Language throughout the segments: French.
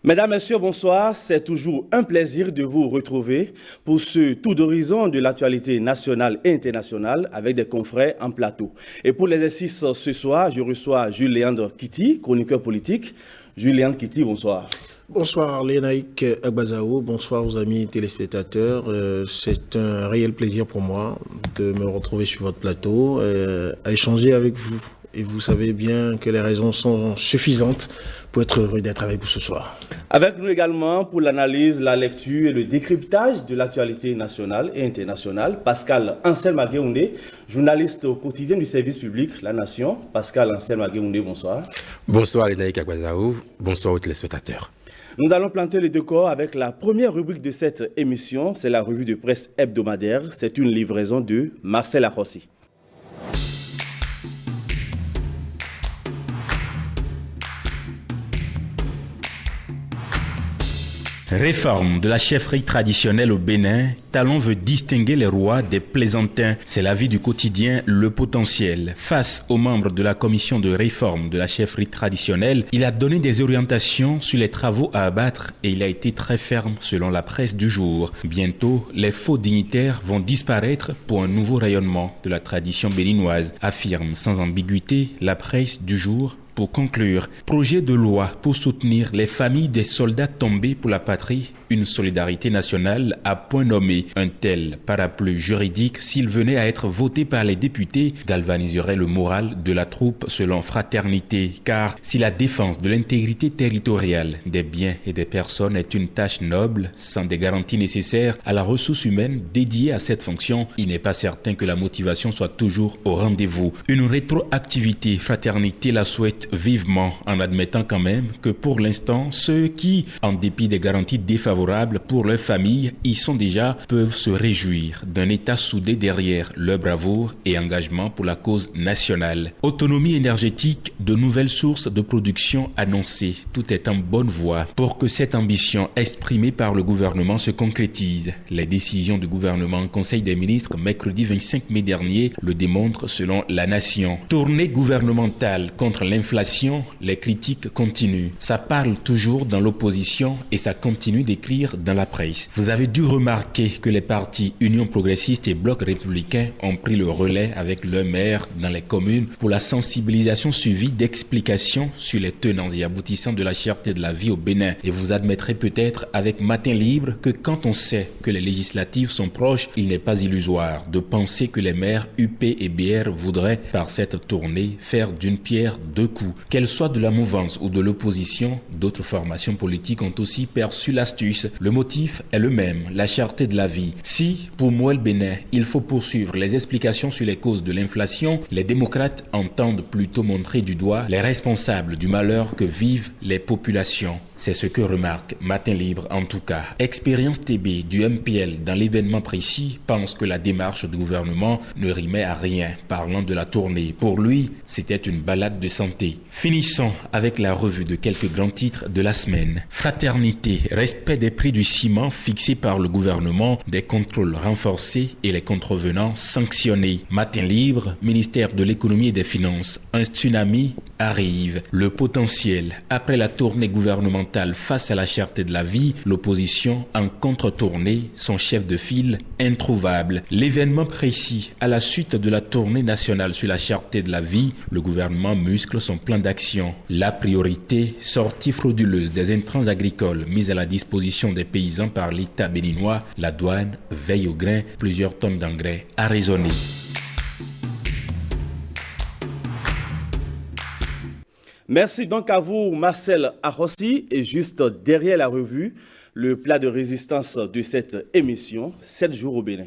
Mesdames, Messieurs, bonsoir. C'est toujours un plaisir de vous retrouver pour ce tour d'horizon de l'actualité nationale et internationale avec des confrères en plateau. Et pour l'exercice ce soir, je reçois Jules Léandre Kitty, chroniqueur politique. Jules Léandre Kitty, bonsoir. Bonsoir Lénaïk Agbazaou, bonsoir aux amis téléspectateurs. C'est un réel plaisir pour moi de me retrouver sur votre plateau, à échanger avec vous. Et vous savez bien que les raisons sont suffisantes pour être heureux d'être avec vous ce soir. Avec nous également pour l'analyse, la lecture et le décryptage de l'actualité nationale et internationale, Pascal Anselme-Aguéoundé, journaliste au quotidien du service public La Nation. Pascal Anselme-Aguéoundé, bonsoir. Bonsoir Lénaïk Agbazaou, bonsoir aux téléspectateurs. Nous allons planter le décor avec la première rubrique de cette émission, c'est la revue de presse hebdomadaire. C'est une livraison de Marcel Arrossi. Réforme de la chefferie traditionnelle au Bénin, Talon veut distinguer les rois des plaisantins. C'est l'avis du quotidien Le Potentiel. Face aux membres de la commission de réforme de la chefferie traditionnelle, il a donné des orientations sur les travaux à abattre et il a été très ferme selon la presse du jour. Bientôt, les faux dignitaires vont disparaître pour un nouveau rayonnement de la tradition béninoise, affirme sans ambiguïté la presse du jour. Pour conclure, projet de loi pour soutenir les familles des soldats tombés pour la patrie, une solidarité nationale à point nommé. Un tel parapluie juridique, s'il venait à être voté par les députés, galvaniserait le moral de la troupe selon Fraternité. Car si la défense de l'intégrité territoriale des biens et des personnes est une tâche noble, sans des garanties nécessaires à la ressource humaine dédiée à cette fonction, il n'est pas certain que la motivation soit toujours au rendez-vous. Une rétroactivité, Fraternité la souhaite vivement, en admettant quand même que pour l'instant, ceux qui, en dépit des garanties défavorables pour leur famille, y sont déjà, peuvent se réjouir d'un État soudé derrière leur bravoure et engagement pour la cause nationale. Autonomie énergétique, de nouvelles sources de production annoncées, tout est en bonne voie pour que cette ambition exprimée par le gouvernement se concrétise. Les décisions du gouvernement en Conseil des ministres mercredi 25 mai dernier le démontrent selon La Nation. Tournée gouvernementale contre l'inflation, les critiques continuent. Ça parle toujours dans l'opposition et ça continue d'écrire dans la presse. Vous avez dû remarquer que les partis Union progressiste et Bloc républicain ont pris le relais avec leurs maires dans les communes pour la sensibilisation suivie d'explications sur les tenants et aboutissants de la cherté de la vie au Bénin. Et vous admettrez peut-être avec Matin Libre que quand on sait que les législatives sont proches, il n'est pas illusoire de penser que les maires UP et BR voudraient, par cette tournée, faire d'une pierre deux coups. Qu'elles soient de la mouvance ou de l'opposition, d'autres formations politiques ont aussi perçu l'astuce. Le motif est le même, la cherté de la vie. Si, pour Mouel Bénin, il faut poursuivre les explications sur les causes de l'inflation, les démocrates entendent plutôt montrer du doigt les responsables du malheur que vivent les populations. C'est ce que remarque Matin Libre en tout cas. Expérience TB du MPL dans l'événement précis pense que la démarche du gouvernement ne rimait à rien parlant de la tournée. Pour lui, c'était une balade de santé. Finissons avec la revue de quelques grands titres de la semaine. Fraternité, respect des prix du ciment fixés par le gouvernement, des contrôles renforcés et les contrevenants sanctionnés. Matin Libre, ministère de l'économie et des finances, un tsunami arrive. Le Potentiel, après la tournée gouvernementale face à la cherté de la vie, l'opposition en contre-tournée, son chef de file introuvable. L'événement précis, à la suite de la tournée nationale sur la cherté de la vie, le gouvernement muscle son plan d'action. La priorité, sortie frauduleuse des intrants agricoles mis à la disposition des paysans par l'État béninois, la douane veille au grain, plusieurs tonnes d'engrais arraisonnés. Merci donc à vous, Marcel Arrossi. Et juste derrière la revue, le plat de résistance de cette émission, 7 jours au Bénin.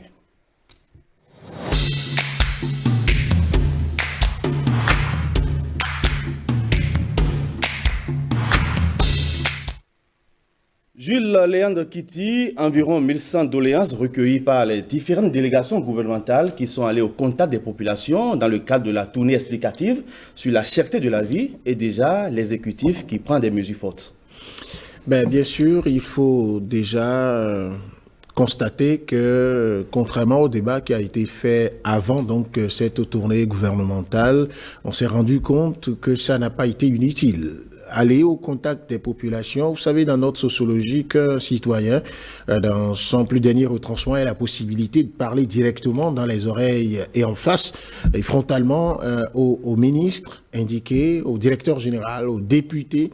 Jules Léandre Kitty, environ 1100 doléances recueillies par les différentes délégations gouvernementales qui sont allées au contact des populations dans le cadre de la tournée explicative sur la cherté de la vie et déjà l'exécutif qui prend des mesures fortes. Bien sûr, il faut déjà constater que, contrairement au débat qui a été fait avant donc cette tournée gouvernementale, on s'est rendu compte que ça n'a pas été inutile. aller au contact des populations. Vous savez, dans notre sociologie, qu'un citoyen, dans son plus dernier retranchement, a la possibilité de parler directement dans les oreilles et en face, et frontalement, au ministre indiqué, au directeur général, au député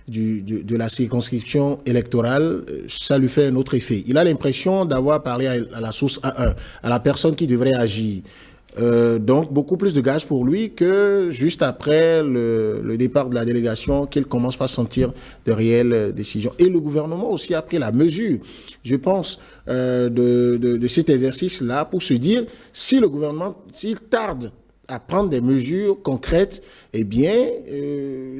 de la circonscription électorale, ça lui fait un autre effet. Il a l'impression d'avoir parlé à la source A1, à la personne qui devrait agir. Donc, beaucoup plus de gage pour lui que juste après le départ de la délégation, qu'il commence par sentir de réelles décisions. Et le gouvernement aussi a pris la mesure, je pense, de cet exercice-là pour se dire, si le gouvernement, s'il tarde à prendre des mesures concrètes, eh bien,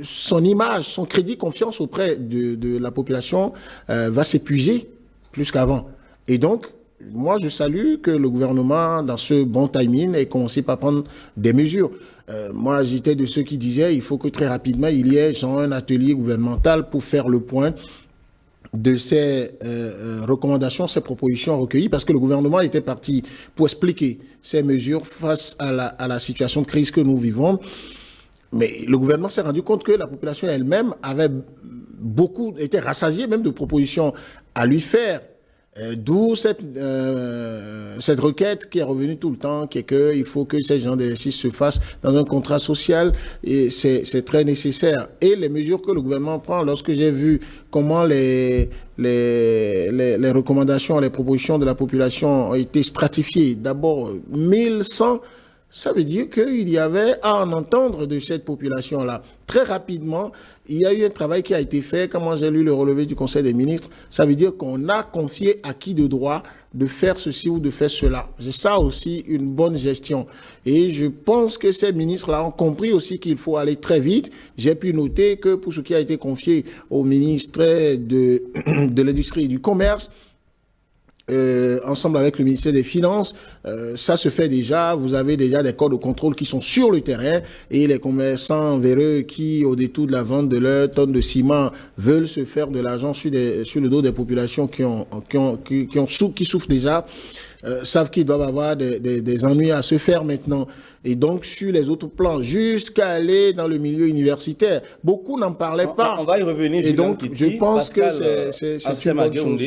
son image, son crédit, confiance auprès de la population va s'épuiser plus qu'avant. Et donc, moi, je salue que le gouvernement, dans ce bon timing, ait commencé par prendre des mesures. Moi, j'étais de ceux qui disaient il faut que très rapidement, il y ait un atelier gouvernemental pour faire le point de ces recommandations, ces propositions recueillies, parce que le gouvernement était parti pour expliquer ces mesures face à la situation de crise que nous vivons. Mais le gouvernement s'est rendu compte que la population elle-même avait était rassasiée même de propositions à lui faire. D'où cette requête qui est revenue tout le temps, qui est qu'il faut que ces gens d'exercice se fassent dans un contrat social, et c'est très nécessaire. Et les mesures que le gouvernement prend, lorsque j'ai vu comment les recommandations, les propositions de la population ont été stratifiées, d'abord 1100, ça veut dire qu'il y avait à en entendre de cette population-là. Très rapidement, il y a eu un travail qui a été fait. Quand moi j'ai lu le relevé du Conseil des ministres, ça veut dire qu'on a confié à qui de droit de faire ceci ou de faire cela. C'est ça aussi une bonne gestion. Et je pense que ces ministres-là ont compris aussi qu'il faut aller très vite. J'ai pu noter que pour ce qui a été confié au ministre de l'Industrie et du Commerce, ensemble avec le ministère des Finances, ça se fait déjà. Vous avez déjà des corps de contrôle qui sont sur le terrain et les commerçants véreux qui, au détour de la vente de leurs tonnes de ciment, veulent se faire de l'argent sur le dos des populations qui souffrent déjà, savent qu'ils doivent avoir des ennuis à se faire maintenant. Et donc, sur les autres plans, jusqu'à aller dans le milieu universitaire, beaucoup n'en parlaient pas. On va y revenir. Et donc, je pense que c'est une bonne chose.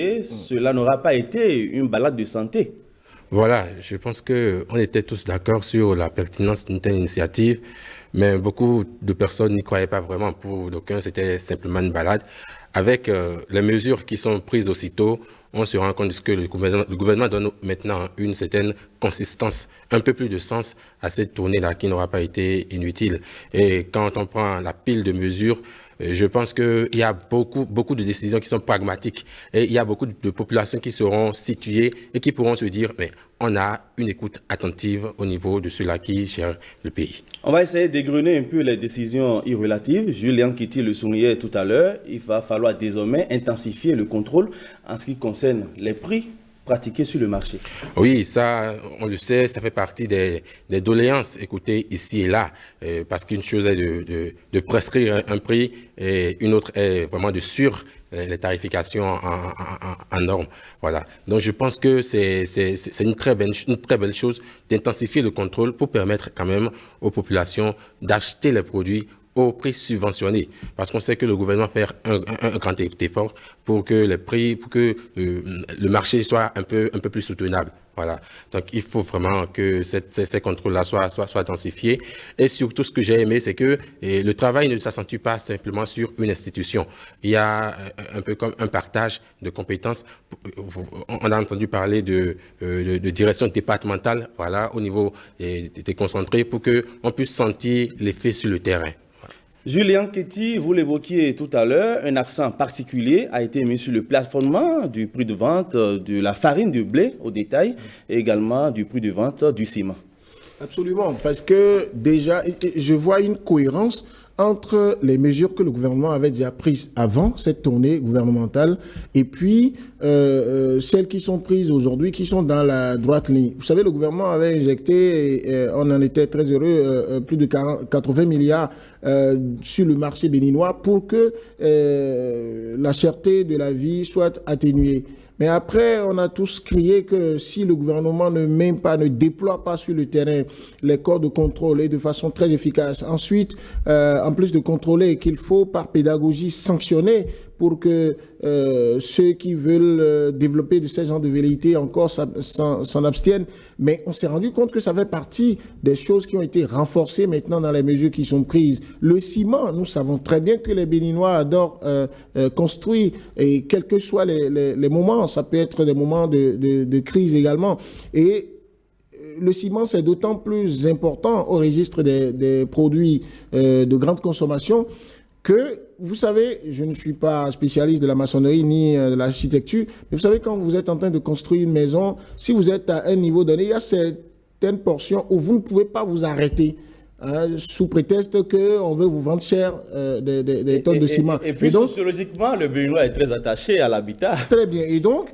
Cela n'aura pas été une balade de santé. Voilà, je pense qu'on était tous d'accord sur la pertinence d'une telle initiative, mais beaucoup de personnes n'y croyaient pas vraiment. Pour d'aucuns, c'était simplement une balade. Avec les mesures qui sont prises aussitôt, on se rend compte que le gouvernement donne maintenant une certaine consistance, un peu plus de sens à cette tournée-là qui n'aura pas été inutile. Et quand on prend la pile de mesures, je pense qu'il y a beaucoup de décisions qui sont pragmatiques et il y a beaucoup de populations qui seront situées et qui pourront se dire mais on a une écoute attentive au niveau de ceux-là qui gèrent le pays. On va essayer d'égrener un peu les décisions irrelatives. Julien Kéti le soulignait tout à l'heure. Il va falloir désormais intensifier le contrôle en ce qui concerne les prix pratiqués sur le marché. Oui, ça, on le sait, ça fait partie des doléances écoutées ici et là, parce qu'une chose est de prescrire un prix et une autre est vraiment de suivre les tarifications en normes. Voilà. Donc, je pense que c'est une très belle chose d'intensifier le contrôle pour permettre quand même aux populations d'acheter les produits au prix subventionné, parce qu'on sait que le gouvernement fait un grand effort pour que les prix, pour que le marché soit un peu plus soutenable. Voilà. Donc, il faut vraiment que ces contrôles-là soient intensifiés. Et surtout, ce que j'ai aimé, c'est que le travail ne s'accentue pas simplement sur une institution. Il y a un peu comme un partage de compétences. On a entendu parler de direction départementale, voilà, au niveau des concentrés, pour qu'on puisse sentir l'effet sur le terrain. Julien Kéti, vous l'évoquiez tout à l'heure, un accent particulier a été mis sur le plafonnement du prix de vente de la farine de blé au détail et également du prix de vente du ciment. Absolument, parce que déjà, je vois une cohérence entre les mesures que le gouvernement avait déjà prises avant cette tournée gouvernementale et puis celles qui sont prises aujourd'hui, qui sont dans la droite ligne. Vous savez, le gouvernement avait injecté, et on en était très heureux, plus de 80 milliards sur le marché béninois pour que la cherté de la vie soit atténuée. Mais après, on a tous crié que si le gouvernement ne déploie pas sur le terrain les corps de contrôle et de façon très efficace, ensuite, en plus de contrôler, qu'il faut par pédagogie sanctionner pour que ceux qui veulent développer de ces genres de velléités encore s'en abstiennent. Mais on s'est rendu compte que ça fait partie des choses qui ont été renforcées maintenant dans les mesures qui sont prises. Le ciment, nous savons très bien que les Béninois adorent construire, et quels que soient les moments, ça peut être des moments de crise également. Et le ciment, c'est d'autant plus important au registre des produits de grande consommation que, vous savez, je ne suis pas spécialiste de la maçonnerie ni de l'architecture, mais vous savez, quand vous êtes en train de construire une maison, si vous êtes à un niveau donné, il y a certaines portions où vous ne pouvez pas vous arrêter, hein, sous prétexte qu'on veut vous vendre cher des tonnes de ciment. Et puis, donc, sociologiquement, le Béninois est très attaché à l'habitat. Très bien. Et donc,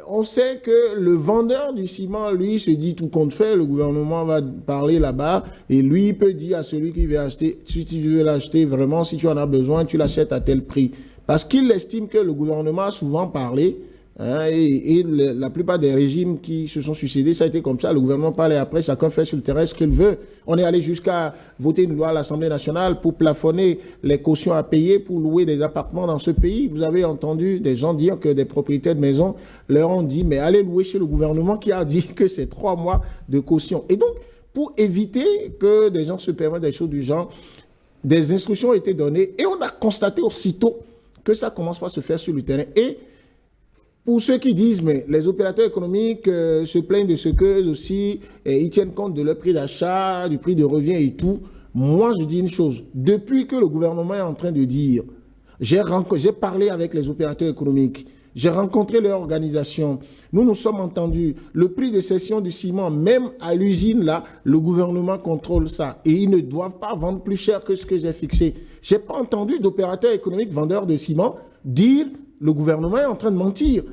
on sait que le vendeur du ciment, lui, se dit tout compte fait, le gouvernement va parler là-bas, et lui, il peut dire à celui qui veut acheter, si tu veux l'acheter vraiment, si tu en as besoin, tu l'achètes à tel prix. Parce qu'il estime que le gouvernement a souvent parlé, hein, et la plupart des régimes qui se sont succédés, ça a été comme ça. Le gouvernement parle et après, chacun fait sur le terrain ce qu'il veut. On est allé jusqu'à voter une loi à l'Assemblée nationale pour plafonner les cautions à payer pour louer des appartements dans ce pays. Vous avez entendu des gens dire que des propriétaires de maisons leur ont dit, mais allez louer chez le gouvernement qui a dit que c'est 3 mois de caution. Et donc, pour éviter que des gens se permettent des choses du genre, des instructions ont été données et on a constaté aussitôt que ça commence pas à se faire sur le terrain. Et pour ceux qui disent, mais les opérateurs économiques se plaignent de ce que aussi ils tiennent compte de leur prix d'achat, du prix de revient et tout. Moi, je dis une chose. Depuis que le gouvernement est en train de dire, j'ai parlé avec les opérateurs économiques, j'ai rencontré leur organisation, nous nous sommes entendus. Le prix de cession du ciment, même à l'usine, là, le gouvernement contrôle ça. Et ils ne doivent pas vendre plus cher que ce que j'ai fixé. Je n'ai pas entendu d'opérateurs économiques vendeurs de ciment dire le gouvernement est en train de mentir.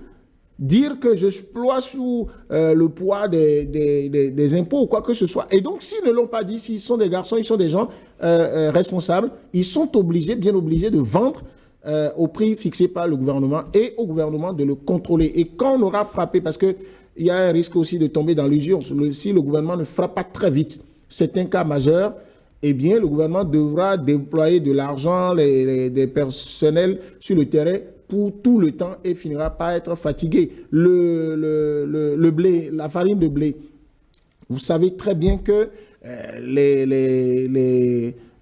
Dire que je ploie sous le poids des impôts ou quoi que ce soit. Et donc, s'ils ne l'ont pas dit, s'ils sont des garçons, ils sont des gens responsables, ils sont obligés, bien obligés de vendre au prix fixé par le gouvernement et au gouvernement de le contrôler. Et quand on aura frappé, parce qu'il y a un risque aussi de tomber dans l'usure, si le gouvernement ne frappe pas très vite, c'est un cas majeur, eh bien, le gouvernement devra déployer de l'argent, des personnels sur le terrain pour tout le temps et finira par être fatigué. Le blé, la farine de blé, vous savez très bien que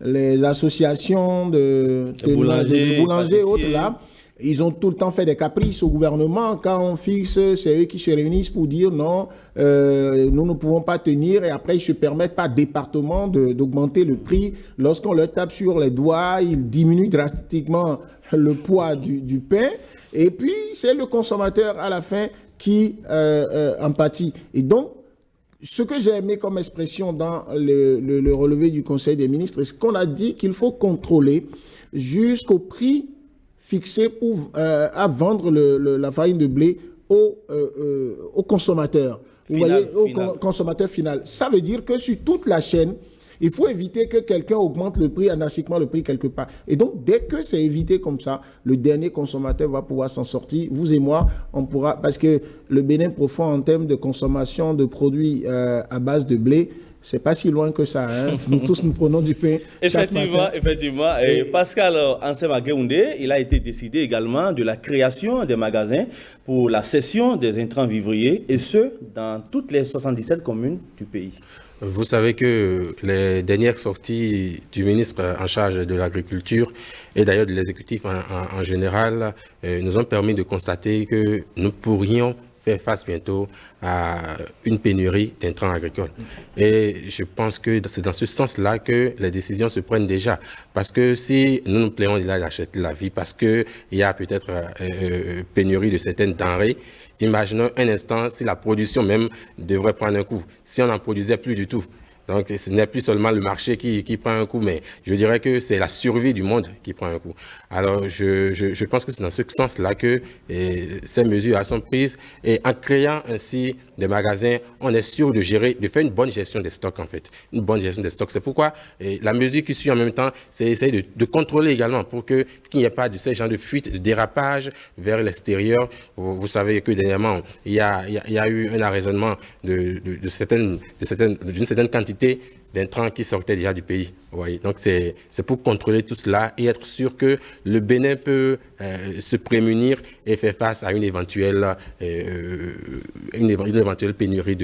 les associations de boulangers et autres là, ils ont tout le temps fait des caprices au gouvernement. Quand on fixe, c'est eux qui se réunissent pour dire non, nous ne pouvons pas tenir. Et après, ils se permettent par département d'augmenter le prix. Lorsqu'on leur tape sur les doigts, ils diminuent drastiquement le poids du pain. Et puis, c'est le consommateur à la fin qui en pâtit. Et donc, ce que j'ai aimé comme expression dans le relevé du Conseil des ministres, c'est qu'on a dit qu'il faut contrôler jusqu'au prix fixé à vendre la farine de blé au consommateur. Vous voyez, au consommateur final. Ça veut dire que sur toute la chaîne, il faut éviter que quelqu'un augmente le prix, anarchiquement le prix quelque part. Et donc, dès que c'est évité comme ça, le dernier consommateur va pouvoir s'en sortir. Vous et moi, on pourra, parce que le Bénin profond en termes de consommation de produits à base de blé, c'est pas si loin que ça. Hein. Nous tous, nous prenons du pain chaque matin. Effectivement. Et Pascal Ansemageoundé, il a été décidé également de la création des magasins pour la cession des intrants vivriers, et ce, dans toutes les 77 communes du pays. Vous savez que les dernières sorties du ministre en charge de l'agriculture et d'ailleurs de l'exécutif en général nous ont permis de constater que nous pourrions faire face bientôt à une pénurie d'intrants agricoles. Et je pense que c'est dans ce sens-là que les décisions se prennent déjà. Parce que si nous nous plaignons de l'acheter la vie, parce qu'il y a peut-être pénurie de certaines denrées, imaginons un instant si la production même devrait prendre un coup, si on n'en produisait plus du tout. Donc, ce n'est plus seulement le marché qui prend un coup, mais je dirais que c'est la survie du monde qui prend un coup. Alors, je pense que c'est dans ce sens-là que ces mesures sont prises, et en créant ainsi des magasins, on est sûr de faire une bonne gestion des stocks en fait. Une bonne gestion des stocks. C'est pourquoi la mesure qui suit en même temps, c'est essayer de contrôler également pour qu'il n'y ait pas de ce genre de fuite, de dérapage vers l'extérieur. Vous savez que dernièrement, il y a eu un arraisonnement d'une certaine quantité d'intrants qui sortaient déjà du pays. Oui. Donc c'est pour contrôler tout cela et être sûr que le Bénin peut se prémunir et faire face à une éventuelle pénurie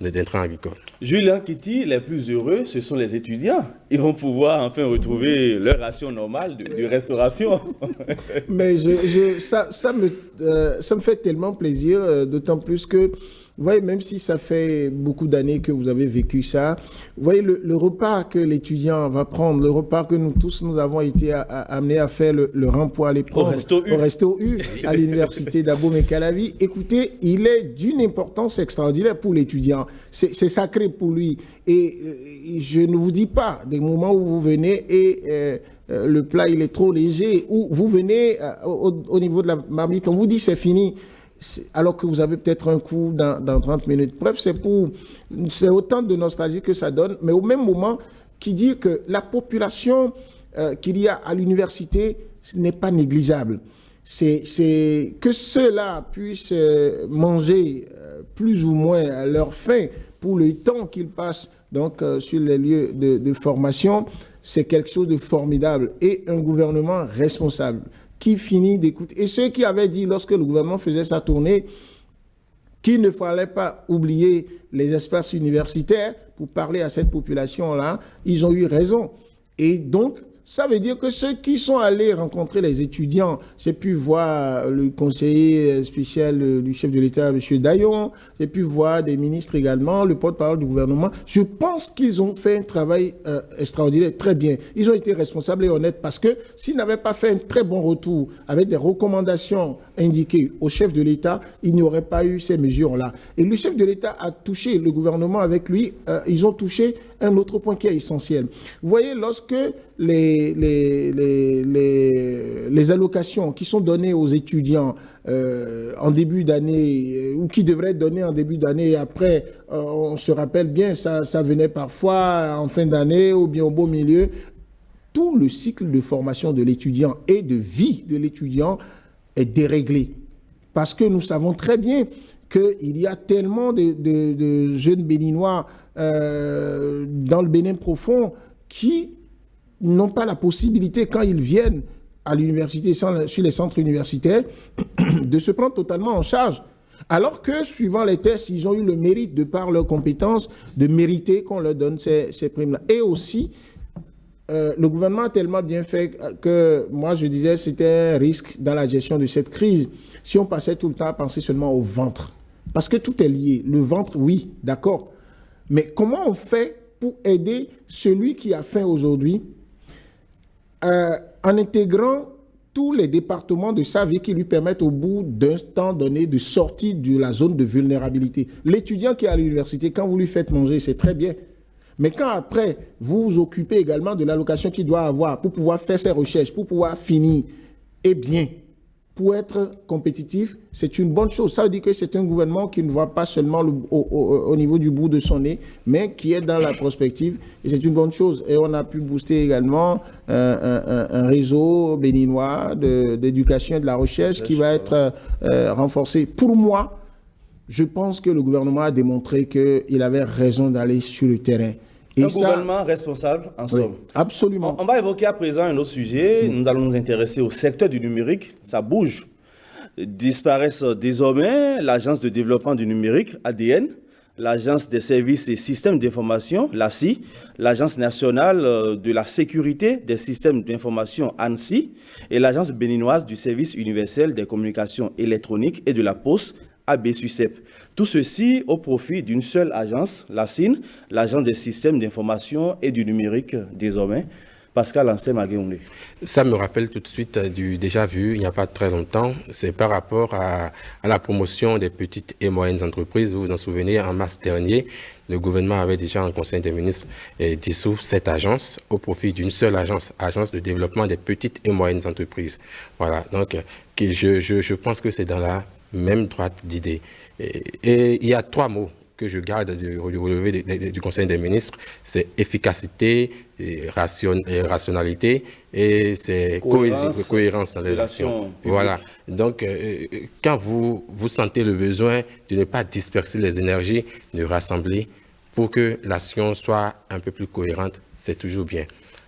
d'intrants agricoles. Julien Kitty, les plus heureux, ce sont les étudiants. Ils vont pouvoir enfin retrouver leur ration normale de restauration. Mais ça me fait tellement plaisir, d'autant plus que vous voyez, même si ça fait beaucoup d'années que vous avez vécu ça, vous voyez, le repas que l'étudiant va prendre, le repas que nous tous, nous avons été amenés à faire le rang pour aller prendre au Resto U à l'université d'Abomey-Calavi, écoutez, il est d'une importance extraordinaire pour l'étudiant. C'est sacré pour lui. Et je ne vous dis pas des moments où vous venez et le plat, il est trop léger, ou vous venez au niveau de la marmite, on vous dit c'est fini. Alors que vous avez peut-être un coup dans 30 minutes. Bref, c'est autant de nostalgie que ça donne, mais au même moment, qui dit que la population qu'il y a à l'université n'est pas négligeable. C'est que ceux-là puissent manger plus ou moins à leur faim pour le temps qu'ils passent donc, sur les lieux de formation, c'est quelque chose de formidable et un gouvernement responsable qui finit d'écouter. Et ceux qui avaient dit, lorsque le gouvernement faisait sa tournée, qu'il ne fallait pas oublier les espaces universitaires pour parler à cette population-là, ils ont eu raison. Et donc, ça veut dire que ceux qui sont allés rencontrer les étudiants, j'ai pu voir le conseiller spécial du chef de l'État, M. Dayon, j'ai pu voir des ministres également, le porte-parole du gouvernement. Je pense qu'ils ont fait un travail extraordinaire, très bien. Ils ont été responsables et honnêtes parce que s'ils n'avaient pas fait un très bon retour avec des recommandations indiquées au chef de l'État, il n'y aurait pas eu ces mesures-là. Et le chef de l'État a touché, le gouvernement avec lui, ils ont touché un autre point qui est essentiel. Vous voyez, lorsque les allocations qui sont données aux étudiants en début d'année, ou qui devraient être données en début d'année, et après, on se rappelle bien, ça venait parfois en fin d'année ou bien au beau milieu, tout le cycle de formation de l'étudiant et de vie de l'étudiant est déréglé. Parce que nous savons très bien qu'il y a tellement de jeunes béninois dans le Bénin profond qui n'ont pas la possibilité, quand ils viennent à l'université, sur les centres universitaires, de se prendre totalement en charge. Alors que, suivant les tests, ils ont eu le mérite, de par leurs compétences, de mériter qu'on leur donne ces primes-là. Et aussi, le gouvernement a tellement bien fait que, moi, je disais, c'était un risque dans la gestion de cette crise. Si on passait tout le temps à penser seulement au ventre. Parce que tout est lié. Le ventre, oui, d'accord. Mais comment on fait pour aider celui qui a faim aujourd'hui en intégrant tous les départements de sa vie qui lui permettent au bout d'un temps donné de sortir de la zone de vulnérabilité. L'étudiant qui est à l'université, quand vous lui faites manger, c'est très bien. Mais quand après, vous vous occupez également de l'allocation qu'il doit avoir pour pouvoir faire ses recherches, pour pouvoir finir, eh bien, pour être compétitif, c'est une bonne chose. Ça veut dire que c'est un gouvernement qui ne voit pas seulement au niveau du bout de son nez, mais qui est dans la prospective. Et c'est une bonne chose. Et on a pu booster également un réseau béninois d'éducation et de la recherche qui va être renforcé. Pour moi, je pense que le gouvernement a démontré qu'il avait raison d'aller sur le terrain. Et un gouvernement responsable, en somme. Oui, absolument. On va évoquer à présent un autre sujet. Nous allons nous intéresser au secteur du numérique. Ça bouge. Disparaissent désormais l'Agence de développement du numérique, ADN, l'Agence des services et systèmes d'information, l'ASI, l'Agence nationale de la sécurité des systèmes d'information, ANSI, et l'Agence béninoise du service universel des communications électroniques et de la poste, ABSUCEP. Tout ceci au profit d'une seule agence, l'ASIN, l'Agence des systèmes d'information et du numérique désormais. Pascal Ansem-Agueoundé. Ça me rappelle tout de suite du déjà vu il n'y a pas très longtemps. C'est par rapport à la promotion des petites et moyennes entreprises. Vous vous en souvenez, en mars dernier, le gouvernement avait déjà en Conseil des ministres dissous cette agence au profit d'une seule agence, Agence de développement des petites et moyennes entreprises. Voilà, donc je pense que c'est dans la même droite d'idée. Et il y a 3 mots que je garde du relevé du Conseil des ministres, c'est efficacité, rationalité et c'est cohérence dans les actions. Voilà. Donc, quand vous sentez le besoin de ne pas disperser les énergies, de rassembler pour que l'action soit un peu plus cohérente, c'est toujours bien.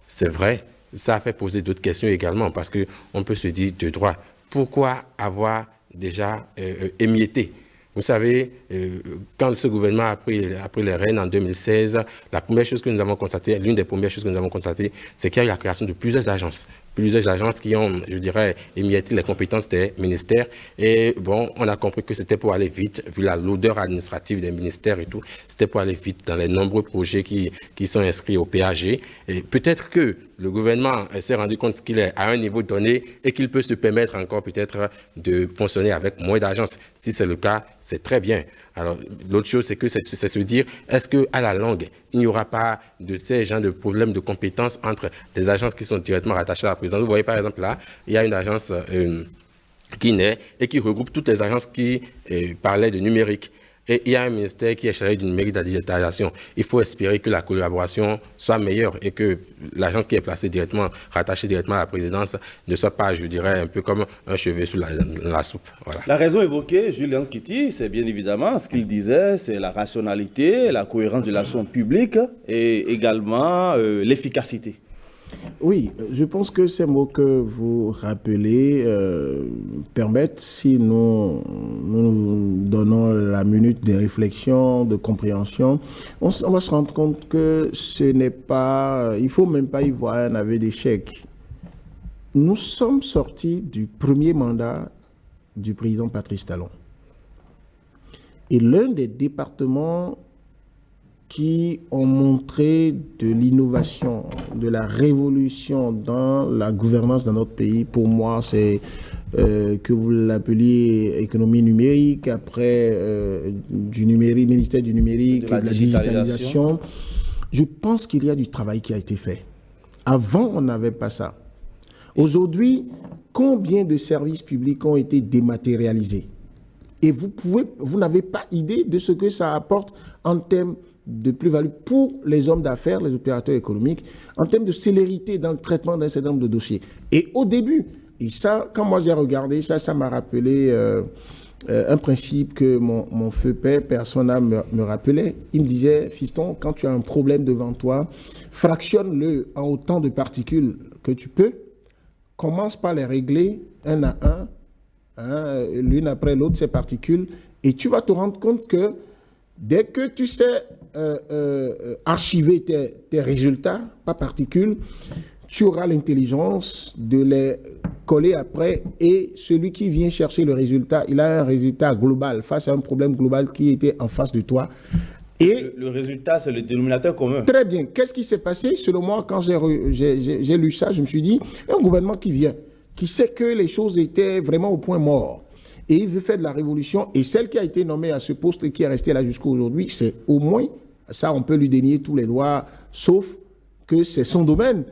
C'est vrai, ça a fait poser d'autres questions également parce qu'on peut se dire de droit, pourquoi avoir déjà émietté? Vous savez, quand ce gouvernement a pris les rênes en 2016, la première chose que nous avons constatée, l'une des premières choses que nous avons constatées, c'est qu'il y a eu la création de plusieurs agences qui ont, je dirais, émietté les compétences des ministères. Et bon, on a compris que c'était pour aller vite, vu la lourdeur administrative des ministères et tout, c'était pour aller vite dans les nombreux projets qui sont inscrits au PAG. Et peut-être que le gouvernement s'est rendu compte qu'il est à un niveau donné et qu'il peut se permettre encore peut-être de fonctionner avec moins d'agences. Si c'est le cas, c'est très bien. Alors, l'autre chose, c'est se dire, est-ce qu'à la longue, il n'y aura pas de ces genres de problèmes de compétences entre des agences qui sont directement rattachées à la présidence? Vous voyez, par exemple, là, il y a une agence qui naît et qui regroupe toutes les agences qui parlaient de numérique. Et il y a un ministère qui est chargé du numérique de la digitalisation. Il faut espérer que la collaboration soit meilleure et que l'agence qui est placée directement, rattachée directement à la présidence, ne soit pas, je dirais, un peu comme un cheveu sous la soupe. Voilà. La raison évoquée, Julien Kiti, c'est bien évidemment ce qu'il disait, c'est la rationalité, la cohérence de l'action publique et également l'efficacité. Oui, je pense que ces mots que vous rappelez permettent, si nous donnons la minute de réflexion, de compréhension, on va se rendre compte que ce n'est pas, il ne faut même pas y voir un aveu d'échec. Nous sommes sortis du premier mandat du président Patrice Talon. Et l'un des départements qui ont montré de l'innovation, de la révolution dans la gouvernance dans notre pays. Pour moi, c'est que vous l'appeliez économie numérique, après du numérique, ministère du numérique, de la digitalisation. Je pense qu'il y a du travail qui a été fait. Avant, on n'avait pas ça. Aujourd'hui, combien de services publics ont été dématérialisés? Et vous n'avez pas idée de ce que ça apporte en termes de plus-value pour les hommes d'affaires, les opérateurs économiques, en termes de célérité dans le traitement d'un certain nombre de dossiers. Et au début, et ça, quand moi j'ai regardé ça m'a rappelé un principe que mon feu père, Persona, me rappelait. Il me disait, fiston, quand tu as un problème devant toi, fractionne-le en autant de particules que tu peux, commence par les régler un à un, l'une après l'autre, ces particules, et tu vas te rendre compte que dès que tu sais archiver tes résultats par particules, tu auras l'intelligence de les coller après et celui qui vient chercher le résultat, il a un résultat global face à un problème global qui était en face de toi. Et le résultat, c'est le dénominateur commun. Très bien. Qu'est-ce qui s'est passé? Selon moi, quand j'ai lu ça, je me suis dit, un gouvernement qui vient, qui sait que les choses étaient vraiment au point mort, et il veut faire de la révolution, et celle qui a été nommée à ce poste et qui est restée là jusqu'à aujourd'hui, c'est au moins, ça on peut lui dénier tous les droits, sauf que c'est son domaine.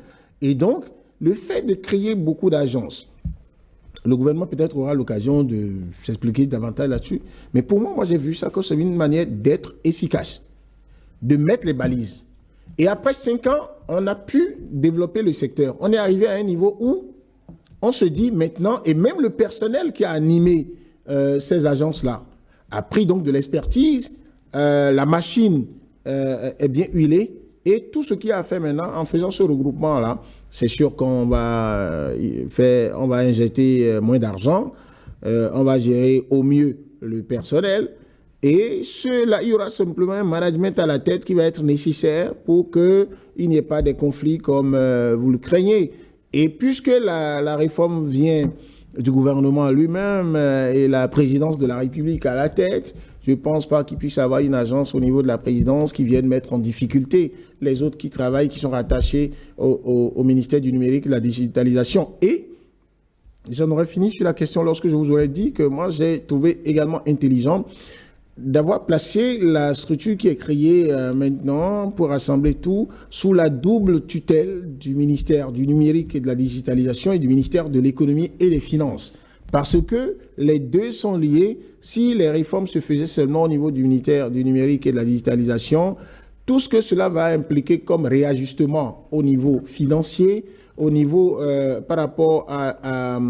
Et donc, le fait de créer beaucoup d'agences, le gouvernement peut-être aura l'occasion de s'expliquer davantage là-dessus, mais pour moi, j'ai vu ça comme c'est une manière d'être efficace, de mettre les balises. Et après 5 ans, on a pu développer le secteur. On est arrivé à un niveau où on se dit maintenant, et même le personnel qui a animé ces agences-là a pris donc de l'expertise, la machine est bien huilée, et tout ce qu'il y a à faire maintenant, en faisant ce regroupement-là, c'est sûr qu'on va injecter moins d'argent, on va gérer au mieux le personnel, et il y aura simplement un management à la tête qui va être nécessaire pour qu'il n'y ait pas de conflits comme vous le craignez. Et puisque la réforme vient du gouvernement lui-même et la présidence de la République à la tête, je ne pense pas qu'il puisse y avoir une agence au niveau de la présidence qui vienne mettre en difficulté les autres qui travaillent, qui sont rattachés au ministère du numérique et de la digitalisation. Et j'en aurais fini sur la question lorsque je vous aurais dit que moi, j'ai trouvé également intelligent d'avoir placé la structure qui est créée maintenant pour rassembler tout sous la double tutelle du ministère du numérique et de la digitalisation et du ministère de l'économie et des finances. Parce que les deux sont liés. Si les réformes se faisaient seulement au niveau du numérique et de la digitalisation, tout ce que cela va impliquer comme réajustement au niveau financier, au niveau par rapport à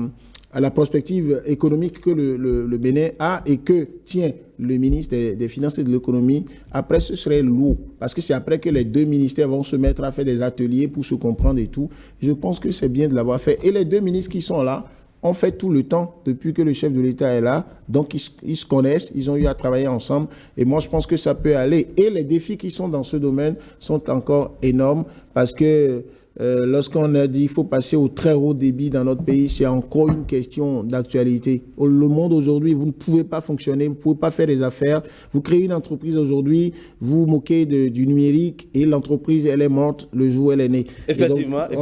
la prospective économique que le Bénin a et que tient le ministre des Finances et de l'Économie, après ce serait lourd. Parce que c'est après que les deux ministères vont se mettre à faire des ateliers pour se comprendre et tout. Je pense que c'est bien de l'avoir fait. Et les deux ministres qui sont là ont fait tout le temps depuis que le chef de l'État est là. Donc, ils se connaissent, ils ont eu à travailler ensemble. Et moi, je pense que ça peut aller. Et les défis qui sont dans ce domaine sont encore énormes parce que lorsqu'on a dit qu'il faut passer au très haut débit dans notre pays, c'est encore une question d'actualité. Le monde aujourd'hui, vous ne pouvez pas fonctionner, vous ne pouvez pas faire des affaires. Vous créez une entreprise aujourd'hui, vous vous moquez du numérique et l'entreprise, elle est morte le jour où elle est née. Effectivement, donc,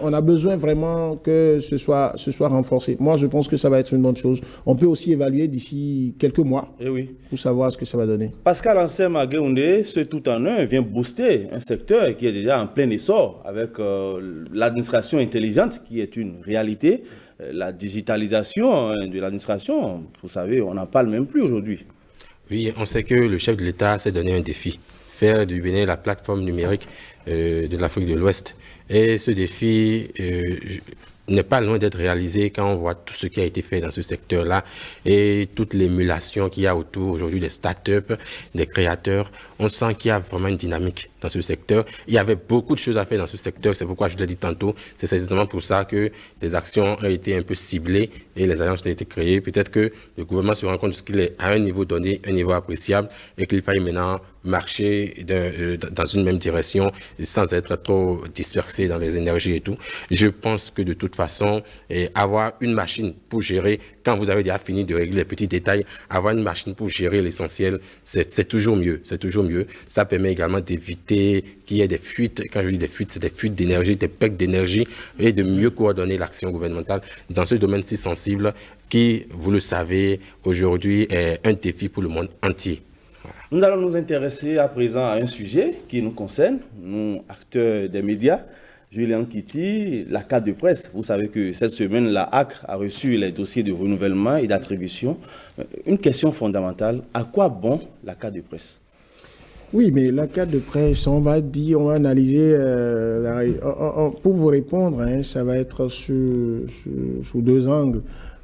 on a besoin vraiment que ce soit renforcé. Moi, je pense que ça va être une bonne chose. On peut aussi évaluer d'ici quelques mois pour savoir ce que ça va donner. Pascal Ansem Agueoundé, ce tout en un vient booster un secteur qui est déjà en plein essor avec l'administration intelligente qui est une réalité, la digitalisation de l'administration, vous savez, on n'en parle même plus aujourd'hui. Oui, on sait que le chef de l'État s'est donné un défi, faire du Bénin la plateforme numérique de l'Afrique de l'Ouest. Et ce défi n'est pas loin d'être réalisé quand on voit tout ce qui a été fait dans ce secteur-là et toute l'émulation qu'il y a autour aujourd'hui des startups, des créateurs. On sent qu'il y a vraiment une dynamique dans ce secteur. Il y avait beaucoup de choses à faire dans ce secteur, c'est pourquoi je l'ai dit tantôt, c'est certainement pour ça que des actions ont été un peu ciblées et les alliances ont été créées. Peut-être que le gouvernement se rend compte qu'il est à un niveau donné, un niveau appréciable et qu'il faille maintenant marcher dans une même direction sans être trop dispersé dans les énergies et tout. Je pense que de toute façon, avoir une machine pour gérer, quand vous avez déjà fini de régler les petits détails, avoir une machine pour gérer l'essentiel, c'est toujours mieux. C'est toujours mieux. Ça permet également d'éviter qu'il y ait des fuites. Quand je dis des fuites, c'est des fuites d'énergie, des pertes d'énergie et de mieux coordonner l'action gouvernementale dans ce domaine si sensible qui, vous le savez, aujourd'hui est un défi pour le monde entier. Nous allons nous intéresser à présent à un sujet qui nous concerne, nous, acteurs des médias. Julien Kitty, la carte de presse. Vous savez que cette semaine, la ACRE a reçu les dossiers de renouvellement et d'attribution. Une question fondamentale, à quoi bon la carte de presse? Oui, mais la carte de presse, on va analyser, pour vous répondre, ça va être sous deux angles.